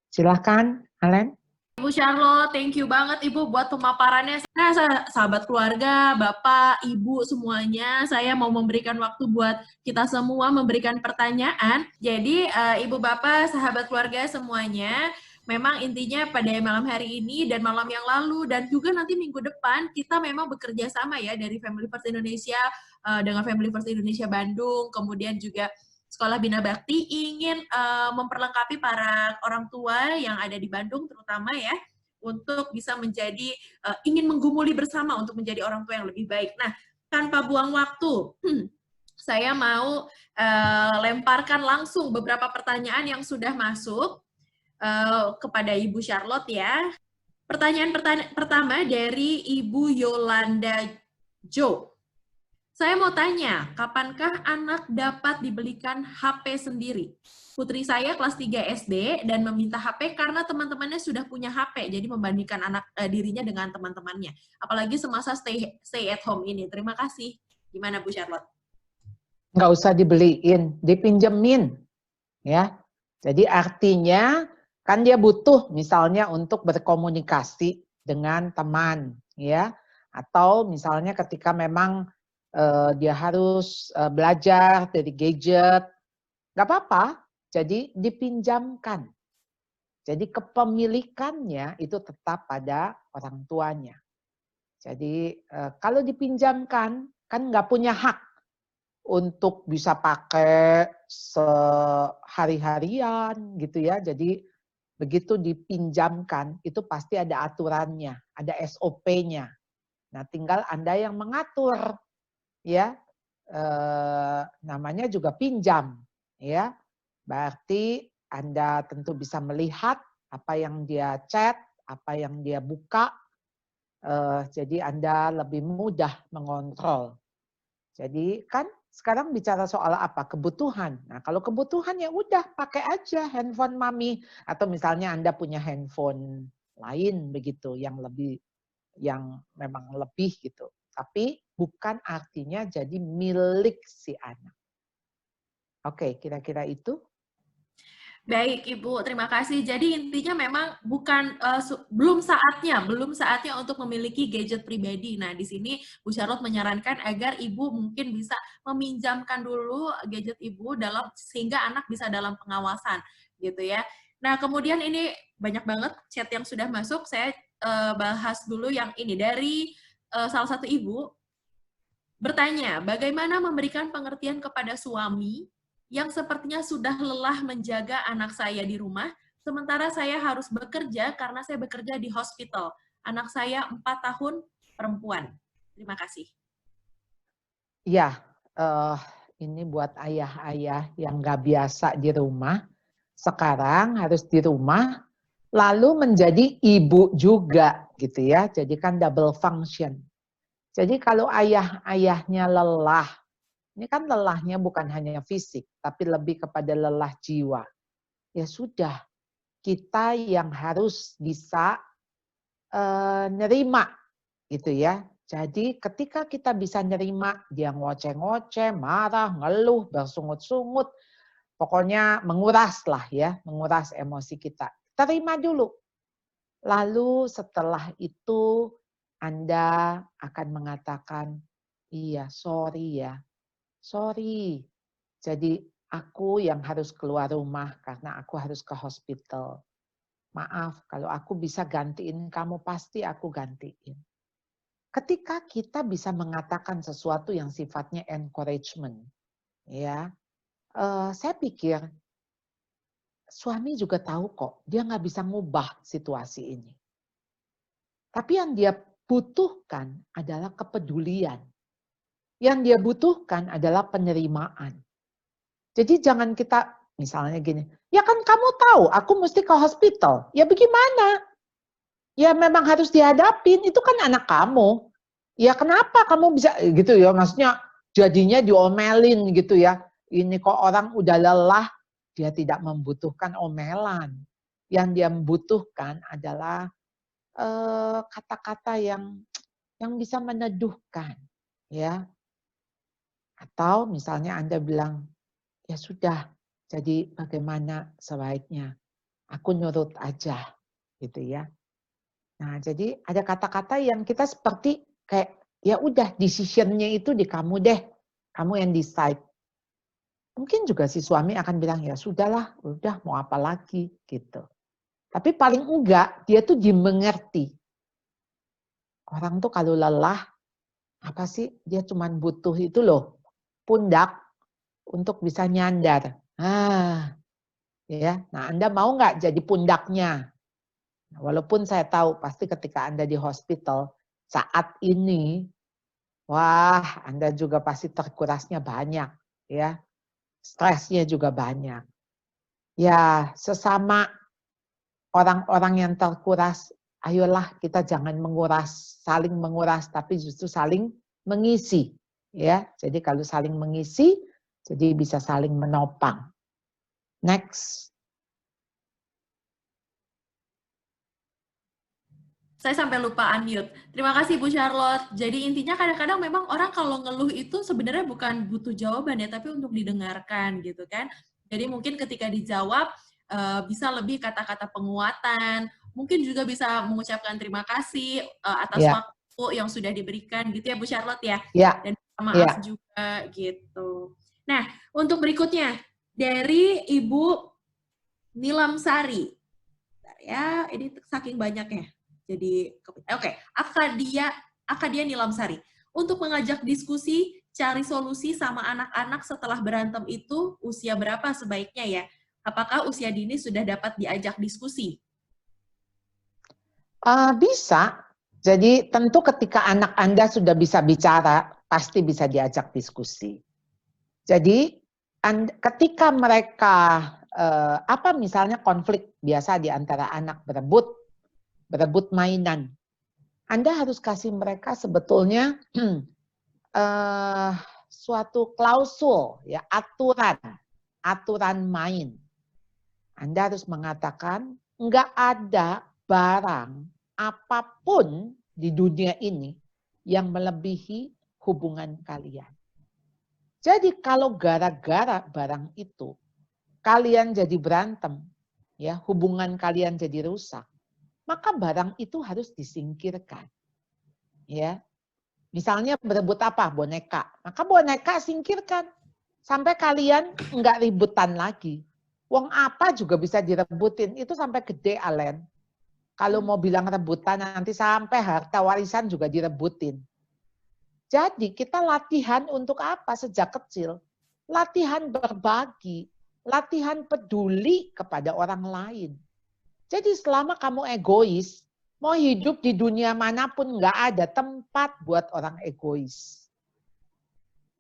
Silahkan, Alen. Ibu Charlotte, thank you banget Ibu buat pemaparannya. Nah, sahabat keluarga, Bapak, Ibu semuanya, saya mau memberikan waktu buat kita semua memberikan pertanyaan. Jadi, Ibu Bapak, sahabat keluarga semuanya, memang intinya pada malam hari ini dan malam yang lalu dan juga nanti minggu depan kita memang bekerja sama ya dari Family First Indonesia dengan Family First Indonesia Bandung, kemudian juga Sekolah Bina Bakti ingin memperlengkapi para orang tua yang ada di Bandung terutama ya, untuk bisa menjadi, ingin menggumuli bersama untuk menjadi orang tua yang lebih baik. Nah, tanpa buang waktu, saya mau lemparkan langsung beberapa pertanyaan yang sudah masuk kepada Ibu Charlotte ya. Pertanyaan pertama dari Ibu Yolanda Jo. Saya mau tanya, kapankah anak dapat dibelikan HP sendiri? Putri saya kelas 3 SD dan meminta HP karena teman-temannya sudah punya HP, jadi membandingkan dirinya dengan teman-temannya. Apalagi semasa stay at home ini. Terima kasih. Gimana Bu Charlotte? Nggak usah dibeliin, dipinjemin. Ya. Jadi artinya kan dia butuh misalnya untuk berkomunikasi dengan teman, ya. Atau misalnya ketika memang dia harus belajar dari gadget, nggak apa-apa, jadi dipinjamkan. Jadi kepemilikannya itu tetap pada orang tuanya. Jadi kalau dipinjamkan, kan nggak punya hak untuk bisa pakai sehari-harian gitu ya. Jadi begitu dipinjamkan, itu pasti ada aturannya, ada SOP-nya. Nah tinggal Anda yang mengatur. Ya, namanya juga pinjam, ya. Berarti Anda tentu bisa melihat apa yang dia chat, apa yang dia buka. Jadi Anda lebih mudah mengontrol. Jadi kan sekarang bicara soal apa? Kebutuhan. Nah kalau kebutuhan ya udah pakai aja handphone mami. Atau misalnya Anda punya handphone lain begitu yang memang lebih gitu. Tapi bukan artinya jadi milik si anak. Oke, kira-kira itu. Baik Ibu, terima kasih. Jadi intinya memang bukan belum saatnya untuk memiliki gadget pribadi. Nah, di sini Bu Charlotte menyarankan agar Ibu mungkin bisa meminjamkan dulu gadget Ibu sehingga anak bisa dalam pengawasan gitu ya. Nah, kemudian ini banyak banget chat yang sudah masuk. Saya bahas dulu yang ini dari salah satu ibu bertanya, bagaimana memberikan pengertian kepada suami yang sepertinya sudah lelah menjaga anak saya di rumah, sementara saya harus bekerja karena saya bekerja di hospital. Anak saya 4 tahun, perempuan. Terima kasih. Ya, ini buat ayah-ayah yang nggak biasa di rumah, sekarang harus di rumah, lalu menjadi ibu juga gitu ya. Jadi kan double function. Jadi kalau ayah-ayahnya lelah, ini kan lelahnya bukan hanya fisik, tapi lebih kepada lelah jiwa. Ya sudah, kita yang harus bisa nerima gitu ya. Jadi ketika kita bisa nerima, dia ngoceh-ngoceh, marah, ngeluh, bersungut-sungut, pokoknya menguras lah ya, menguras emosi kita. Terima dulu. Lalu setelah itu Anda akan mengatakan, iya sorry ya, sorry. Jadi aku yang harus keluar rumah karena aku harus ke hospital. Maaf, kalau aku bisa gantiin kamu, pasti aku gantiin. Ketika kita bisa mengatakan sesuatu yang sifatnya encouragement, ya, saya pikir suami juga tahu kok, dia nggak bisa ngubah situasi ini. Tapi yang dia butuhkan adalah kepedulian. Yang dia butuhkan adalah penerimaan. Jadi jangan kita, misalnya gini, ya kan kamu tahu aku mesti ke hospital, ya bagaimana? Ya memang harus dihadapin, itu kan anak kamu. Ya kenapa kamu bisa, gitu ya, maksudnya jadinya diomelin gitu ya. Ini kok orang udah lelah, dia tidak membutuhkan omelan. Yang dia membutuhkan adalah kata-kata yang bisa meneduhkan, ya. Atau misalnya Anda bilang, ya sudah, jadi bagaimana sebaiknya? Aku nurut aja, gitu ya. Nah, jadi ada kata-kata yang kita seperti kayak, ya udah, decision-nya itu di kamu deh, kamu yang decide. Mungkin juga si suami akan bilang, ya sudahlah, udah mau apa lagi, gitu. Tapi paling enggak, dia tuh dimengerti. Orang tuh kalau lelah, apa sih? Dia cuma butuh itu loh, pundak untuk bisa nyandar. Ya. Nah, Anda mau nggak jadi pundaknya? Nah, walaupun saya tahu pasti ketika Anda di hospital saat ini, wah, Anda juga pasti terkurasnya banyak, ya. Stresnya juga banyak. Ya, sesama orang-orang yang terkuras, ayolah kita jangan menguras, saling menguras, tapi justru saling mengisi. Ya, jadi kalau saling mengisi, jadi bisa saling menopang. Next. Saya sampai lupa unmute. Terima kasih Bu Charlotte. Jadi intinya kadang-kadang memang orang kalau ngeluh itu sebenarnya bukan butuh jawaban ya, tapi untuk didengarkan gitu kan. Jadi mungkin ketika dijawab bisa lebih kata-kata penguatan, mungkin juga bisa mengucapkan terima kasih atas waktu yang sudah diberikan gitu ya Bu Charlotte ya. Dan maaf juga gitu. Nah, untuk berikutnya dari Ibu Nilam Sari. Ya, ini saking banyaknya. Jadi, oke. Akadia Nilam Sari. Untuk mengajak diskusi, cari solusi sama anak-anak setelah berantem itu usia berapa sebaiknya ya? Apakah usia dini sudah dapat diajak diskusi? Bisa. Jadi tentu ketika anak Anda sudah bisa bicara, pasti bisa diajak diskusi. Jadi ketika mereka apa misalnya konflik biasa di antara anak berebut mainan, Anda harus kasih mereka sebetulnya suatu klausul, ya, aturan main. Anda harus mengatakan nggak ada barang apapun di dunia ini yang melebihi hubungan kalian. Jadi kalau gara-gara barang itu kalian jadi berantem, ya, hubungan kalian jadi rusak, maka barang itu harus disingkirkan. Ya. Misalnya berebut apa? Boneka. Maka boneka singkirkan sampai kalian enggak ributan lagi. Wong apa juga bisa direbutin, itu sampai gede, Alen. Kalau mau bilang rebutan nanti sampai harta warisan juga direbutin. Jadi kita latihan untuk apa sejak kecil? Latihan berbagi, latihan peduli kepada orang lain. Jadi selama kamu egois, mau hidup di dunia manapun nggak ada tempat buat orang egois.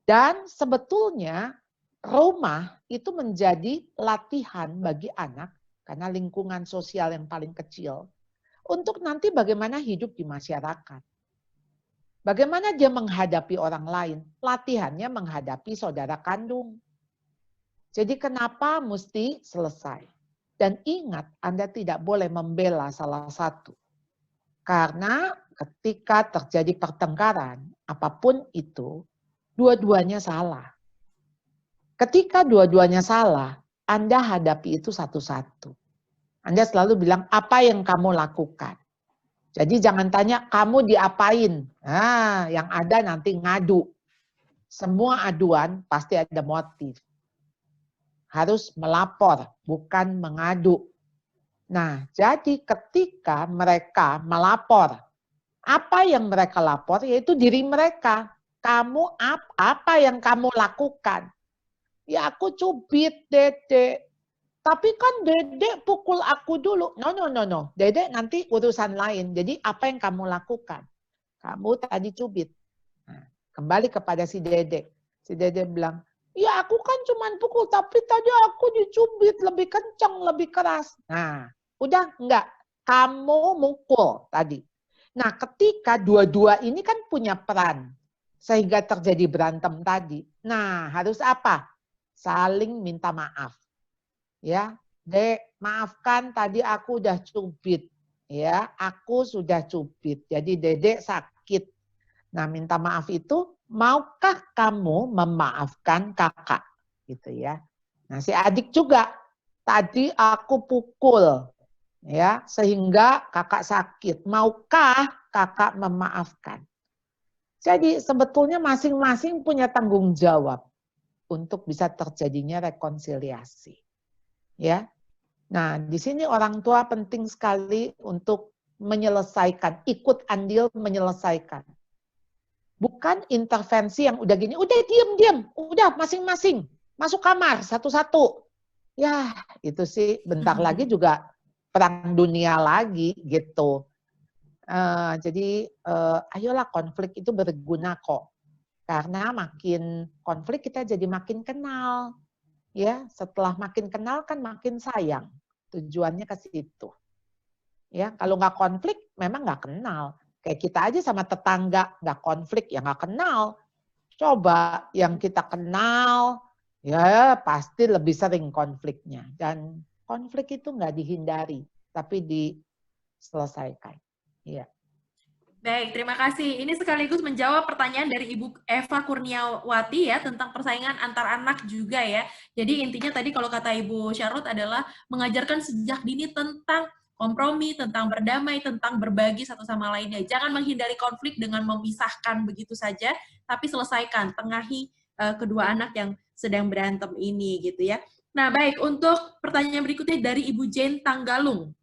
Dan sebetulnya rumah itu menjadi latihan bagi anak, karena lingkungan sosial yang paling kecil, untuk nanti bagaimana hidup di masyarakat. Bagaimana dia menghadapi orang lain? Latihannya menghadapi saudara kandung. Jadi kenapa mesti selesai? Dan ingat, Anda tidak boleh membela salah satu. Karena ketika terjadi pertengkaran, apapun itu, dua-duanya salah. Ketika dua-duanya salah, Anda hadapi itu satu-satu. Anda selalu bilang, apa yang kamu lakukan? Jadi jangan tanya, kamu diapain? Nah, yang ada nanti ngadu. Semua aduan pasti ada motif. Harus melapor, bukan mengadu. Nah, jadi ketika mereka melapor, apa yang mereka lapor yaitu diri mereka. Kamu apa yang kamu lakukan? Ya aku cubit Dedek. Tapi kan Dedek pukul aku dulu. No. Dedek nanti urusan lain. Jadi apa yang kamu lakukan? Kamu tadi cubit. Nah, kembali kepada si Dedek. Si Dedek bilang, ya aku kan cuma pukul, tapi tadi aku dicubit lebih kencang, lebih keras. Nah, udah enggak. Kamu mukul tadi. Nah, ketika dua-dua ini kan punya peran. Sehingga terjadi berantem tadi. Nah, harus apa? Saling minta maaf. Ya, Dek, maafkan tadi aku udah cubit. ya, aku sudah cubit, jadi dedek sakit. Nah, minta maaf itu, maukah kamu memaafkan kakak? Gitu ya. Nah, si adik juga, tadi aku pukul, ya, sehingga kakak sakit. Maukah kakak memaafkan? Jadi sebetulnya masing-masing punya tanggung jawab untuk bisa terjadinya rekonsiliasi. Ya. Nah, di sini orang tua penting sekali untuk menyelesaikan, ikut andil menyelesaikan. Bukan intervensi yang udah gini, udah diam-diam, udah masing-masing masuk kamar satu-satu. Ya, itu sih bentar lagi juga perang dunia lagi gitu. Jadi ayolah, konflik itu berguna kok. Karena makin konflik kita jadi makin kenal. Ya, setelah makin kenal kan makin sayang. Tujuannya ke situ. Ya, kalau nggak konflik memang nggak kenal. Kayak kita aja sama tetangga nggak konflik ya nggak kenal. Coba yang kita kenal ya pasti lebih sering konfliknya. Dan konflik itu nggak dihindari, tapi diselesaikan. Iya. Baik, terima kasih. Ini sekaligus menjawab pertanyaan dari Ibu Eva Kurniawati ya tentang persaingan antar anak juga ya. Jadi intinya tadi kalau kata Ibu Charlotte adalah mengajarkan sejak dini tentang kompromi, tentang berdamai, tentang berbagi satu sama lainnya. Jangan menghindari konflik dengan memisahkan begitu saja, tapi selesaikan, tengahi kedua anak yang sedang berantem ini gitu ya. Nah, baik, untuk pertanyaan berikutnya dari Ibu Jane Tanggalung.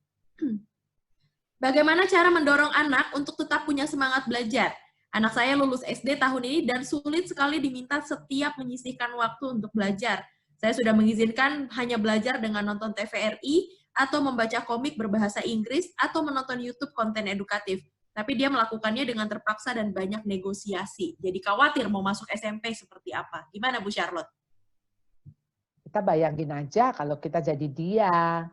Bagaimana cara mendorong anak untuk tetap punya semangat belajar? Anak saya lulus SD tahun ini dan sulit sekali diminta setiap menyisihkan waktu untuk belajar. Saya sudah mengizinkan hanya belajar dengan nonton TVRI atau membaca komik berbahasa Inggris atau menonton YouTube konten edukatif. Tapi dia melakukannya dengan terpaksa dan banyak negosiasi. Jadi khawatir mau masuk SMP seperti apa. Gimana Bu Charlotte? Kita bayangin aja kalau kita jadi dia.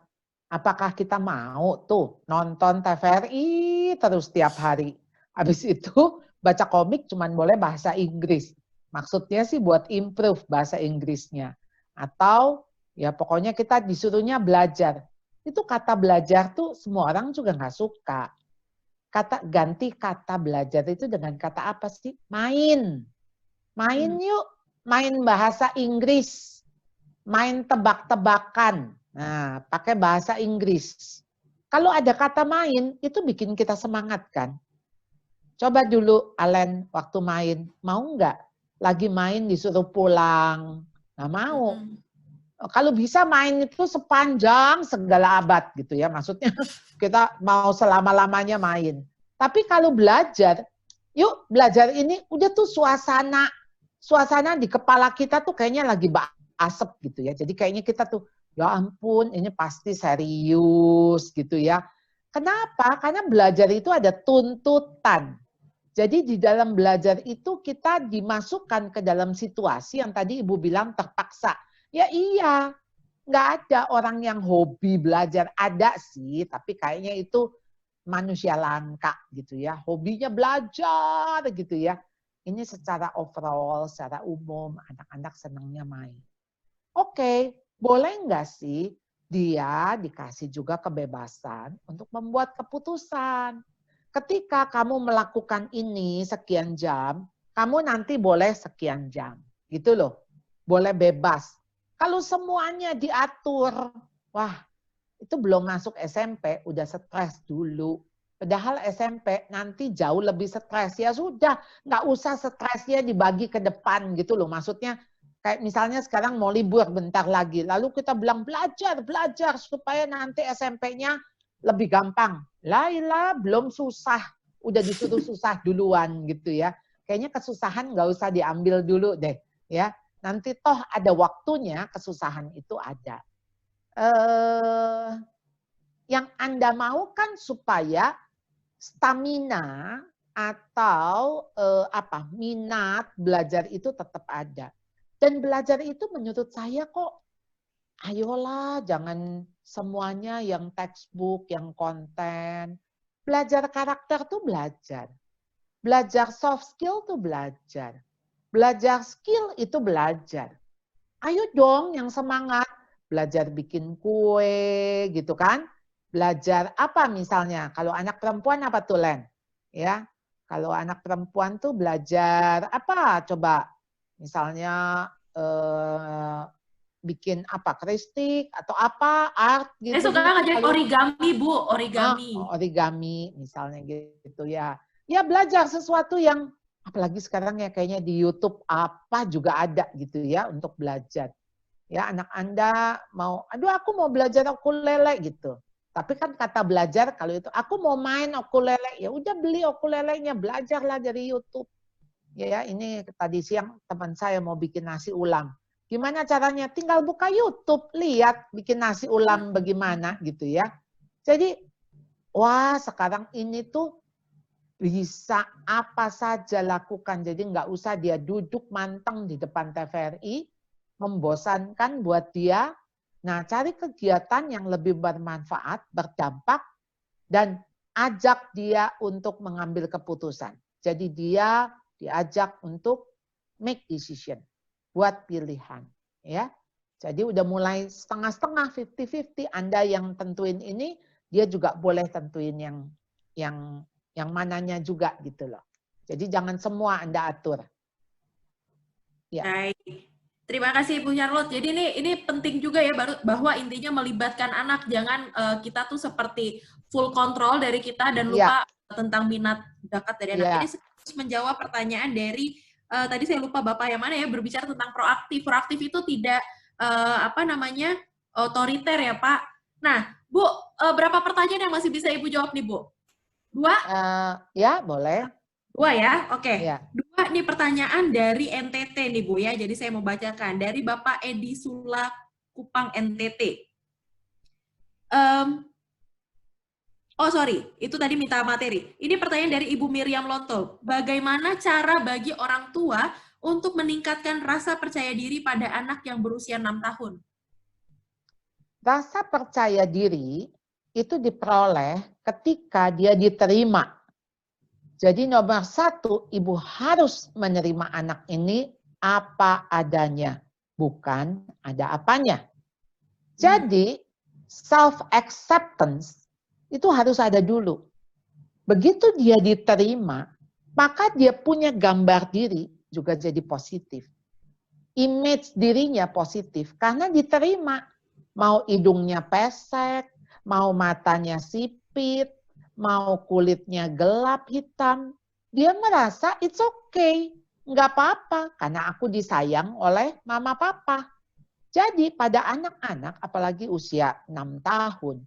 Apakah kita mau tuh nonton TVRI terus tiap hari? Habis itu baca komik cuman boleh bahasa Inggris. Maksudnya sih buat improve bahasa Inggrisnya. Atau ya pokoknya kita disuruhnya belajar. Itu kata belajar tuh semua orang juga nggak suka. Ganti kata belajar itu dengan kata apa sih? Main. Main yuk. Main bahasa Inggris. Main tebak-tebakan. Nah, pakai bahasa Inggris. Kalau ada kata main, itu bikin kita semangat kan? Coba dulu, Alen, waktu main. Mau nggak? Lagi main disuruh pulang. Nggak mau. Kalau bisa main itu sepanjang segala abad gitu ya. Maksudnya kita mau selama-lamanya main. Tapi kalau belajar, yuk belajar ini udah tuh suasana di kepala kita tuh kayaknya lagi asap gitu ya. Jadi kayaknya kita tuh ya ampun, ini pasti serius gitu ya. Kenapa? Karena belajar itu ada tuntutan. Jadi di dalam belajar itu kita dimasukkan ke dalam situasi yang tadi Ibu bilang terpaksa. Ya iya, nggak ada orang yang hobi belajar. Ada sih, tapi kayaknya itu manusia langka gitu ya. Hobinya belajar gitu ya. Ini secara overall, secara umum, anak-anak senangnya main. Oke, boleh nggak sih dia dikasih juga kebebasan untuk membuat keputusan. Ketika kamu melakukan ini sekian jam, kamu nanti boleh sekian jam. Gitu loh. Boleh bebas. Kalau semuanya diatur, wah itu belum masuk SMP, udah stres dulu. Padahal SMP nanti jauh lebih stres. Ya sudah, nggak usah stresnya dibagi ke depan gitu loh. Maksudnya kayak misalnya sekarang mau libur bentar lagi, lalu kita bilang belajar supaya nanti SMP-nya lebih gampang. Laila belum susah, udah disuruh susah duluan gitu ya. Kayaknya kesusahan nggak usah diambil dulu deh, ya. Nanti toh ada waktunya kesusahan itu ada. Yang Anda mau kan supaya stamina atau minat belajar itu tetap ada. Dan belajar itu menurut saya kok, ayolah jangan semuanya yang textbook, yang konten. Belajar karakter tuh belajar. Belajar soft skill tuh belajar. Belajar skill itu belajar. Ayo dong yang semangat. Belajar bikin kue gitu kan. Belajar apa misalnya? Kalau anak perempuan apa tuh, Len? Ya, kalau anak perempuan tuh belajar apa? Coba, misalnya bikin apa? Kristik atau apa? Art Saya gitu suka gitu ngajarin kali. origami, Bu, origami. Origami misalnya gitu ya. Ya belajar sesuatu yang, apalagi sekarang ya kayaknya di YouTube apa juga ada gitu ya untuk belajar. Ya anak Anda mau, aduh aku mau belajar ukulele gitu. Tapi kan kata belajar kalau itu, aku mau main ukulele, ya udah beli ukulelenya, belajarlah dari YouTube. Ya ini tadi siang teman saya mau bikin nasi ulam. Gimana caranya? Tinggal buka YouTube, lihat bikin nasi ulam bagaimana gitu ya. Jadi, wah sekarang ini tuh bisa apa saja lakukan. Jadi nggak usah dia duduk manteng di depan TVRI, membosankan buat dia. Nah, cari kegiatan yang lebih bermanfaat, berdampak, dan ajak dia untuk mengambil keputusan. Jadi dia diajak untuk make decision, buat pilihan. Ya, jadi udah mulai setengah-setengah, 50-50. Anda yang tentuin ini, dia juga boleh tentuin yang mananya juga gitu loh. Jadi jangan semua Anda atur. Ya. Baik. Terima kasih Ibu Charlotte. Jadi ini penting juga ya bahwa intinya melibatkan anak, jangan kita tuh seperti full kontrol dari kita dan lupa tentang minat bakat dari anak. Ini sekaligus menjawab pertanyaan dari tadi saya lupa Bapak yang mana ya, berbicara tentang proaktif. Proaktif itu tidak otoriter ya Pak. Nah, Bu, berapa pertanyaan yang masih bisa Ibu jawab nih Bu? 2? Ya, boleh. 2 ya, oke. Ya. 2 nih pertanyaan dari NTT nih Bu ya, jadi saya mau bacakan. Dari Bapak Edi Sula Kupang NTT. Itu tadi minta materi. Ini pertanyaan dari Ibu Miriam Lonto. Bagaimana cara bagi orang tua untuk meningkatkan rasa percaya diri pada anak yang berusia 6 tahun? Rasa percaya diri itu diperoleh ketika dia diterima. Jadi nomor 1, ibu harus menerima anak ini apa adanya, bukan ada apanya. Jadi self-acceptance itu harus ada dulu. Begitu dia diterima, maka dia punya gambar diri juga jadi positif. Image dirinya positif karena diterima. Mau hidungnya pesek, mau matanya sipit, mau kulitnya gelap hitam, dia merasa it's okay, nggak apa-apa karena aku disayang oleh mama papa. Jadi pada anak-anak, apalagi usia 6 tahun,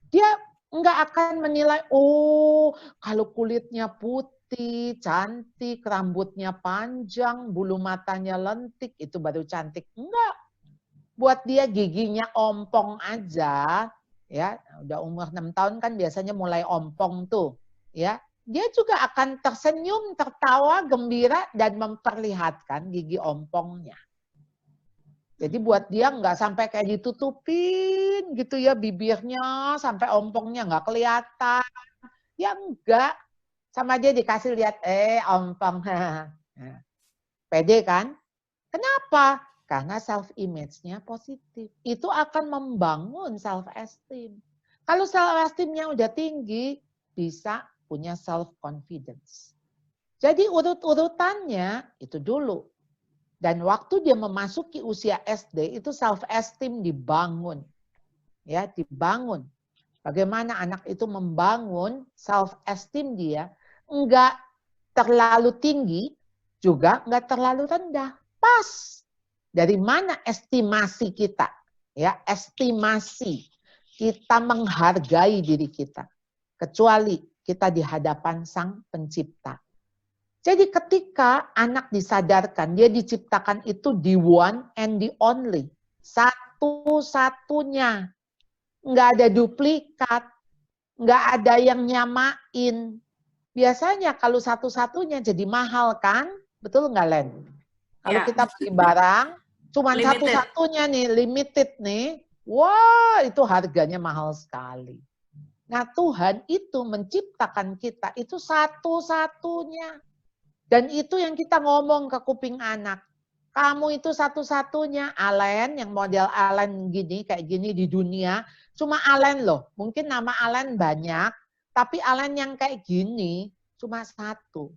dia nggak akan menilai, oh kalau kulitnya putih, cantik, rambutnya panjang, bulu matanya lentik, itu baru cantik. Enggak. Buat dia giginya ompong aja, ya udah umur 6 tahun kan biasanya mulai ompong tuh, ya dia juga akan tersenyum, tertawa, gembira dan memperlihatkan gigi ompongnya. Jadi buat dia nggak sampai kayak ditutupin gitu ya bibirnya sampai ompongnya nggak kelihatan, ya enggak, sama dia dikasih lihat ompong, pede kan? Kenapa? Karena self-image-nya positif. Itu akan membangun self-esteem. Kalau self-esteem-nya udah tinggi, bisa punya self-confidence. Jadi urut-urutannya itu dulu. Dan waktu dia memasuki usia SD, itu self-esteem dibangun. Ya, dibangun. Bagaimana anak itu membangun self-esteem dia, enggak terlalu tinggi, juga enggak terlalu rendah. Pas. Dari mana estimasi kita? Ya, estimasi. Kita menghargai diri kita. Kecuali kita di hadapan Sang Pencipta. Jadi ketika anak disadarkan, dia diciptakan itu the one and the only. Satu-satunya. Nggak ada duplikat. Nggak ada yang nyamain. Biasanya kalau satu-satunya jadi mahal kan? Betul nggak, Len? Kalau kita beli barang, cuma satu-satunya nih, limited nih. Wah, itu harganya mahal sekali. Nah, Tuhan itu menciptakan kita, itu satu-satunya. Dan itu yang kita ngomong ke kuping anak. Kamu itu satu-satunya Allen, yang model Allen gini, kayak gini di dunia. Cuma Allen loh. Mungkin nama Allen banyak, tapi Allen yang kayak gini cuma satu.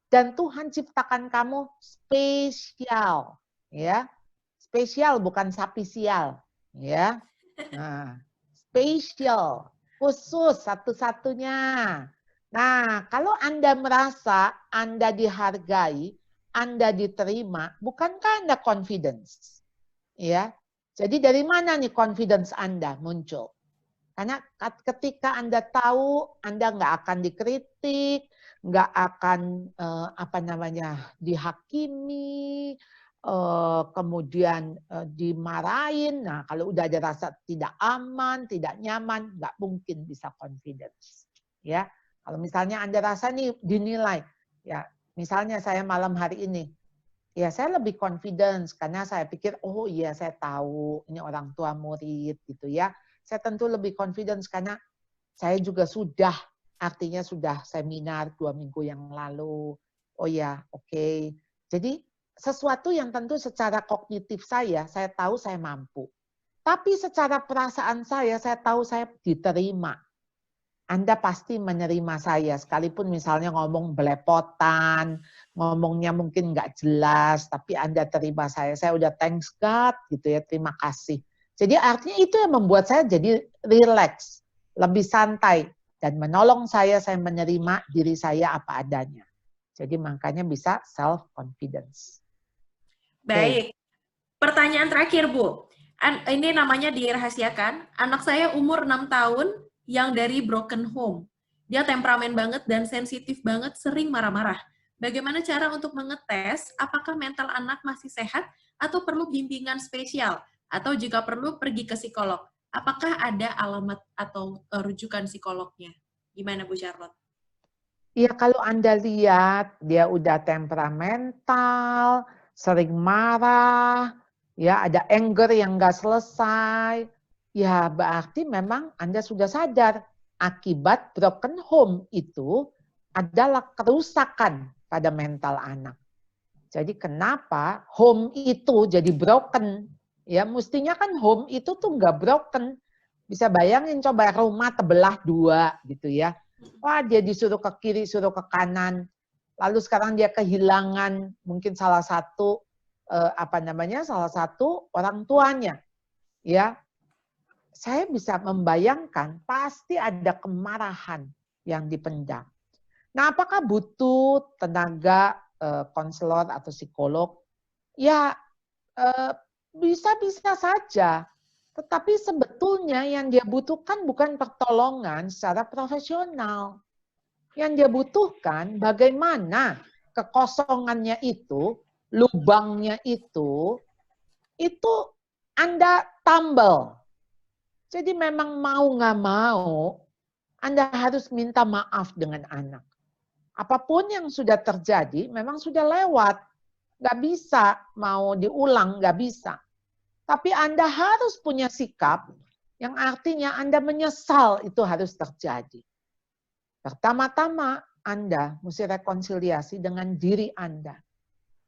Dan Tuhan ciptakan kamu spesial. Ya, spesial bukan sapisial. Ya, nah, spesial, khusus, satu-satunya. Nah, kalau Anda merasa Anda dihargai, Anda diterima, bukankah Anda confidence? Ya, jadi dari mana nih confidence Anda muncul? Karena ketika Anda tahu Anda nggak akan dikritik, nggak akan dihakimi, kemudian dimarahin. Nah, kalau udah ada rasa tidak aman, tidak nyaman, nggak mungkin bisa confidence. Ya, kalau misalnya Anda rasa nih dinilai, ya, misalnya saya malam hari ini, ya saya lebih confidence karena saya pikir, oh iya saya tahu ini orang tua murid gitu ya. Saya tentu lebih confidence karena saya juga sudah, artinya sudah seminar 2 minggu yang lalu. Oh ya, oke. Jadi sesuatu yang tentu secara kognitif saya tahu saya mampu. Tapi secara perasaan saya tahu saya diterima. Anda pasti menerima saya, sekalipun misalnya ngomong belepotan, ngomongnya mungkin nggak jelas, tapi Anda terima saya udah thanks God gitu ya, terima kasih. Jadi artinya itu yang membuat saya jadi relax, lebih santai, dan menolong saya menerima diri saya apa adanya. Jadi makanya bisa self-confidence. Baik. Pertanyaan terakhir, Bu. Ini namanya dirahasiakan. Anak saya umur 6 tahun yang dari broken home. Dia temperamen banget dan sensitif banget, sering marah-marah. Bagaimana cara untuk mengetes apakah mental anak masih sehat atau perlu bimbingan spesial? Atau jika perlu pergi ke psikolog? Apakah ada alamat atau rujukan psikolognya? Gimana Bu Charlotte? Ya kalau Anda lihat dia udah temperamental, sering marah, ya ada anger yang nggak selesai, ya berarti memang Anda sudah sadar akibat broken home itu adalah kerusakan pada mental anak. Jadi kenapa home itu jadi broken? Ya mestinya kan home itu tuh nggak broken. Bisa bayangin coba rumah terbelah 2 gitu ya. Wah, dia disuruh ke kiri, suruh ke kanan. Lalu sekarang dia kehilangan mungkin salah satu salah satu orang tuanya. Ya, saya bisa membayangkan pasti ada kemarahan yang dipendam. Nah, apakah butuh tenaga konselor atau psikolog? Ya, bisa-bisa saja. Tetapi sebetulnya yang dia butuhkan bukan pertolongan secara profesional. Yang dia butuhkan bagaimana kekosongannya itu, lubangnya itu Anda tambal. Jadi memang mau nggak mau, Anda harus minta maaf dengan anak. Apapun yang sudah terjadi, memang sudah lewat. Nggak bisa mau diulang, nggak bisa. Tapi Anda harus punya sikap yang artinya Anda menyesal itu harus terjadi. Pertama-tama Anda mesti rekonsiliasi dengan diri Anda.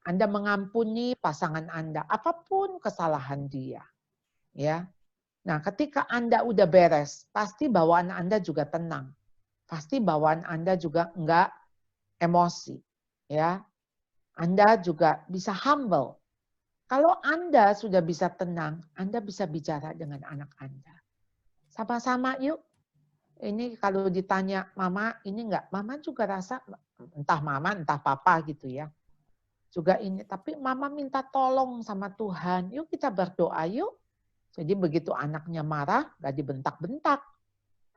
Anda mengampuni pasangan Anda, apapun kesalahan dia. Ya. Nah, ketika Anda udah beres, pasti bawaan Anda juga tenang. Pasti bawaan Anda juga enggak emosi. Ya. Anda juga bisa humble. Kalau Anda sudah bisa tenang, Anda bisa bicara dengan anak Anda. Sama-sama yuk. Ini kalau ditanya, Mama ini enggak? Mama juga rasa, entah Mama, entah Papa gitu ya. Juga ini, tapi Mama minta tolong sama Tuhan. Yuk kita berdoa yuk. Jadi begitu anaknya marah, enggak dibentak-bentak.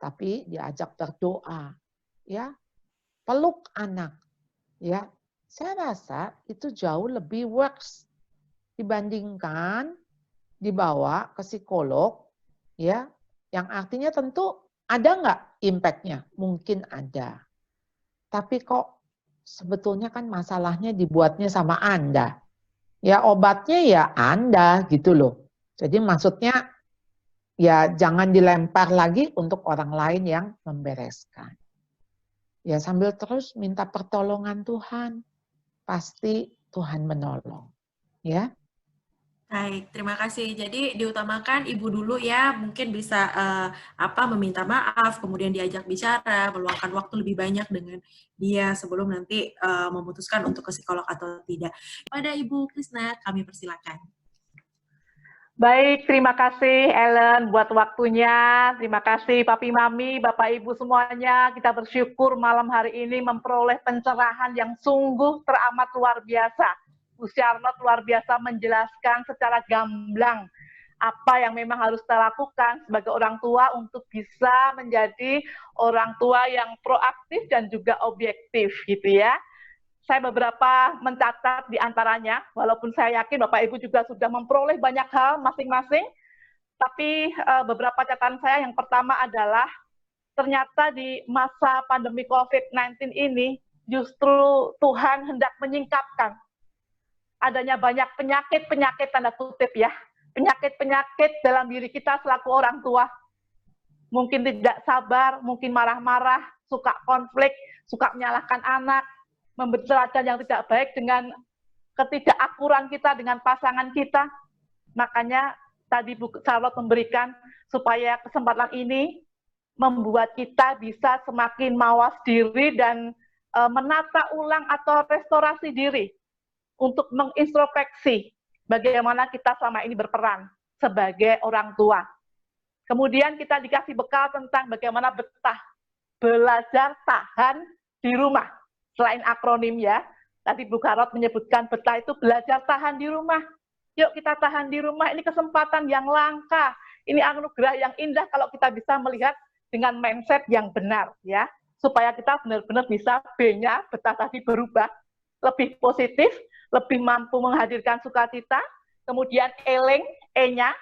Tapi diajak berdoa. Ya, peluk anak. Ya, saya rasa itu jauh lebih works dibandingkan dibawa ke psikolog, ya, yang artinya tentu ada nggak impact-nya? Mungkin ada. Tapi kok sebetulnya kan masalahnya dibuatnya sama Anda. Ya obatnya ya Anda gitu loh. Jadi maksudnya ya jangan dilempar lagi untuk orang lain yang membereskan. Ya sambil terus minta pertolongan Tuhan. Pasti Tuhan menolong. Ya. Baik, terima kasih. Jadi diutamakan ibu dulu ya, mungkin bisa meminta maaf, kemudian diajak bicara, meluangkan waktu lebih banyak dengan dia sebelum nanti memutuskan untuk ke psikolog atau tidak. Pada Ibu Krisna, kami persilakan. Baik, terima kasih Ellen buat waktunya. Terima kasih Papi Mami, Bapak Ibu semuanya. Kita bersyukur malam hari ini memperoleh pencerahan yang sungguh teramat luar biasa. Bu Charlotte luar biasa menjelaskan secara gamblang apa yang memang harus kita lakukan sebagai orang tua untuk bisa menjadi orang tua yang proaktif dan juga objektif gitu ya. Saya beberapa mencatat di antaranya, walaupun saya yakin Bapak Ibu juga sudah memperoleh banyak hal masing-masing, tapi beberapa catatan saya yang pertama adalah ternyata di masa pandemi COVID-19 ini justru Tuhan hendak menyingkapkan adanya banyak penyakit-penyakit tanda kutip ya, penyakit-penyakit dalam diri kita selaku orang tua. Mungkin tidak sabar, mungkin marah-marah, suka konflik, suka menyalahkan anak, memberi teladan yang tidak baik dengan ketidakakuran kita dengan pasangan kita. Makanya tadi Bu Charlotte memberikan supaya kesempatan ini membuat kita bisa semakin mawas diri dan menata ulang atau restorasi diri untuk mengintrospeksi bagaimana kita selama ini berperan sebagai orang tua. Kemudian kita dikasih bekal tentang bagaimana belajar tahan di rumah. Selain akronim ya, tadi Bu Charlotte menyebutkan betah itu belajar tahan di rumah. Yuk kita tahan di rumah, ini kesempatan yang langka. Ini anugerah yang indah kalau kita bisa melihat dengan mindset yang benar ya. Supaya kita benar-benar bisa B-nya, betah tadi berubah, lebih positif, lebih mampu menghadirkan sukacita. Kemudian eling, E-nya,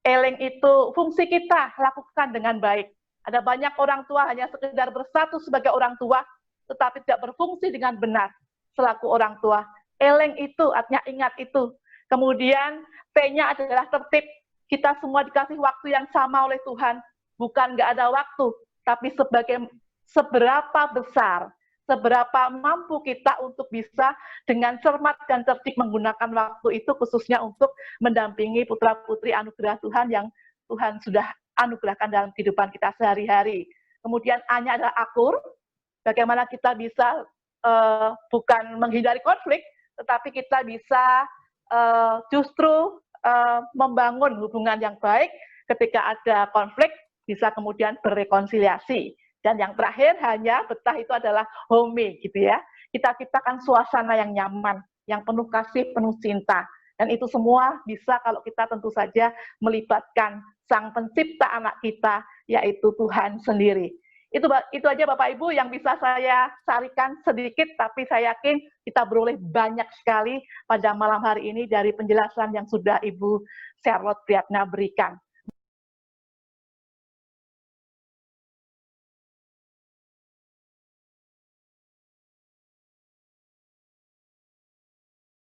eling itu fungsi kita lakukan dengan baik. Ada banyak orang tua hanya sekedar bersatu sebagai orang tua, tetapi tidak berfungsi dengan benar selaku orang tua. Eling itu artinya ingat itu. Kemudian T-nya adalah tertib. Kita semua dikasih waktu yang sama oleh Tuhan. Bukan nggak ada waktu, tapi seberapa besar, seberapa mampu kita untuk bisa dengan cermat dan cerdik menggunakan waktu itu khususnya untuk mendampingi putra-putri anugerah Tuhan yang Tuhan sudah anugerahkan dalam kehidupan kita sehari-hari. Kemudian A-nya adalah akur, bagaimana kita bisa bukan menghindari konflik, tetapi kita bisa justru membangun hubungan yang baik ketika ada konflik, bisa kemudian berrekonsiliasi. Dan yang terakhir hanya betah itu adalah home gitu ya. Kita ciptakan suasana yang nyaman, yang penuh kasih, penuh cinta. Dan itu semua bisa kalau kita tentu saja melibatkan Sang Pencipta anak kita, yaitu Tuhan sendiri. Itu aja Bapak Ibu yang bisa saya sarikan sedikit, tapi saya yakin kita beroleh banyak sekali pada malam hari ini dari penjelasan yang sudah Ibu Charlotte Priatna berikan.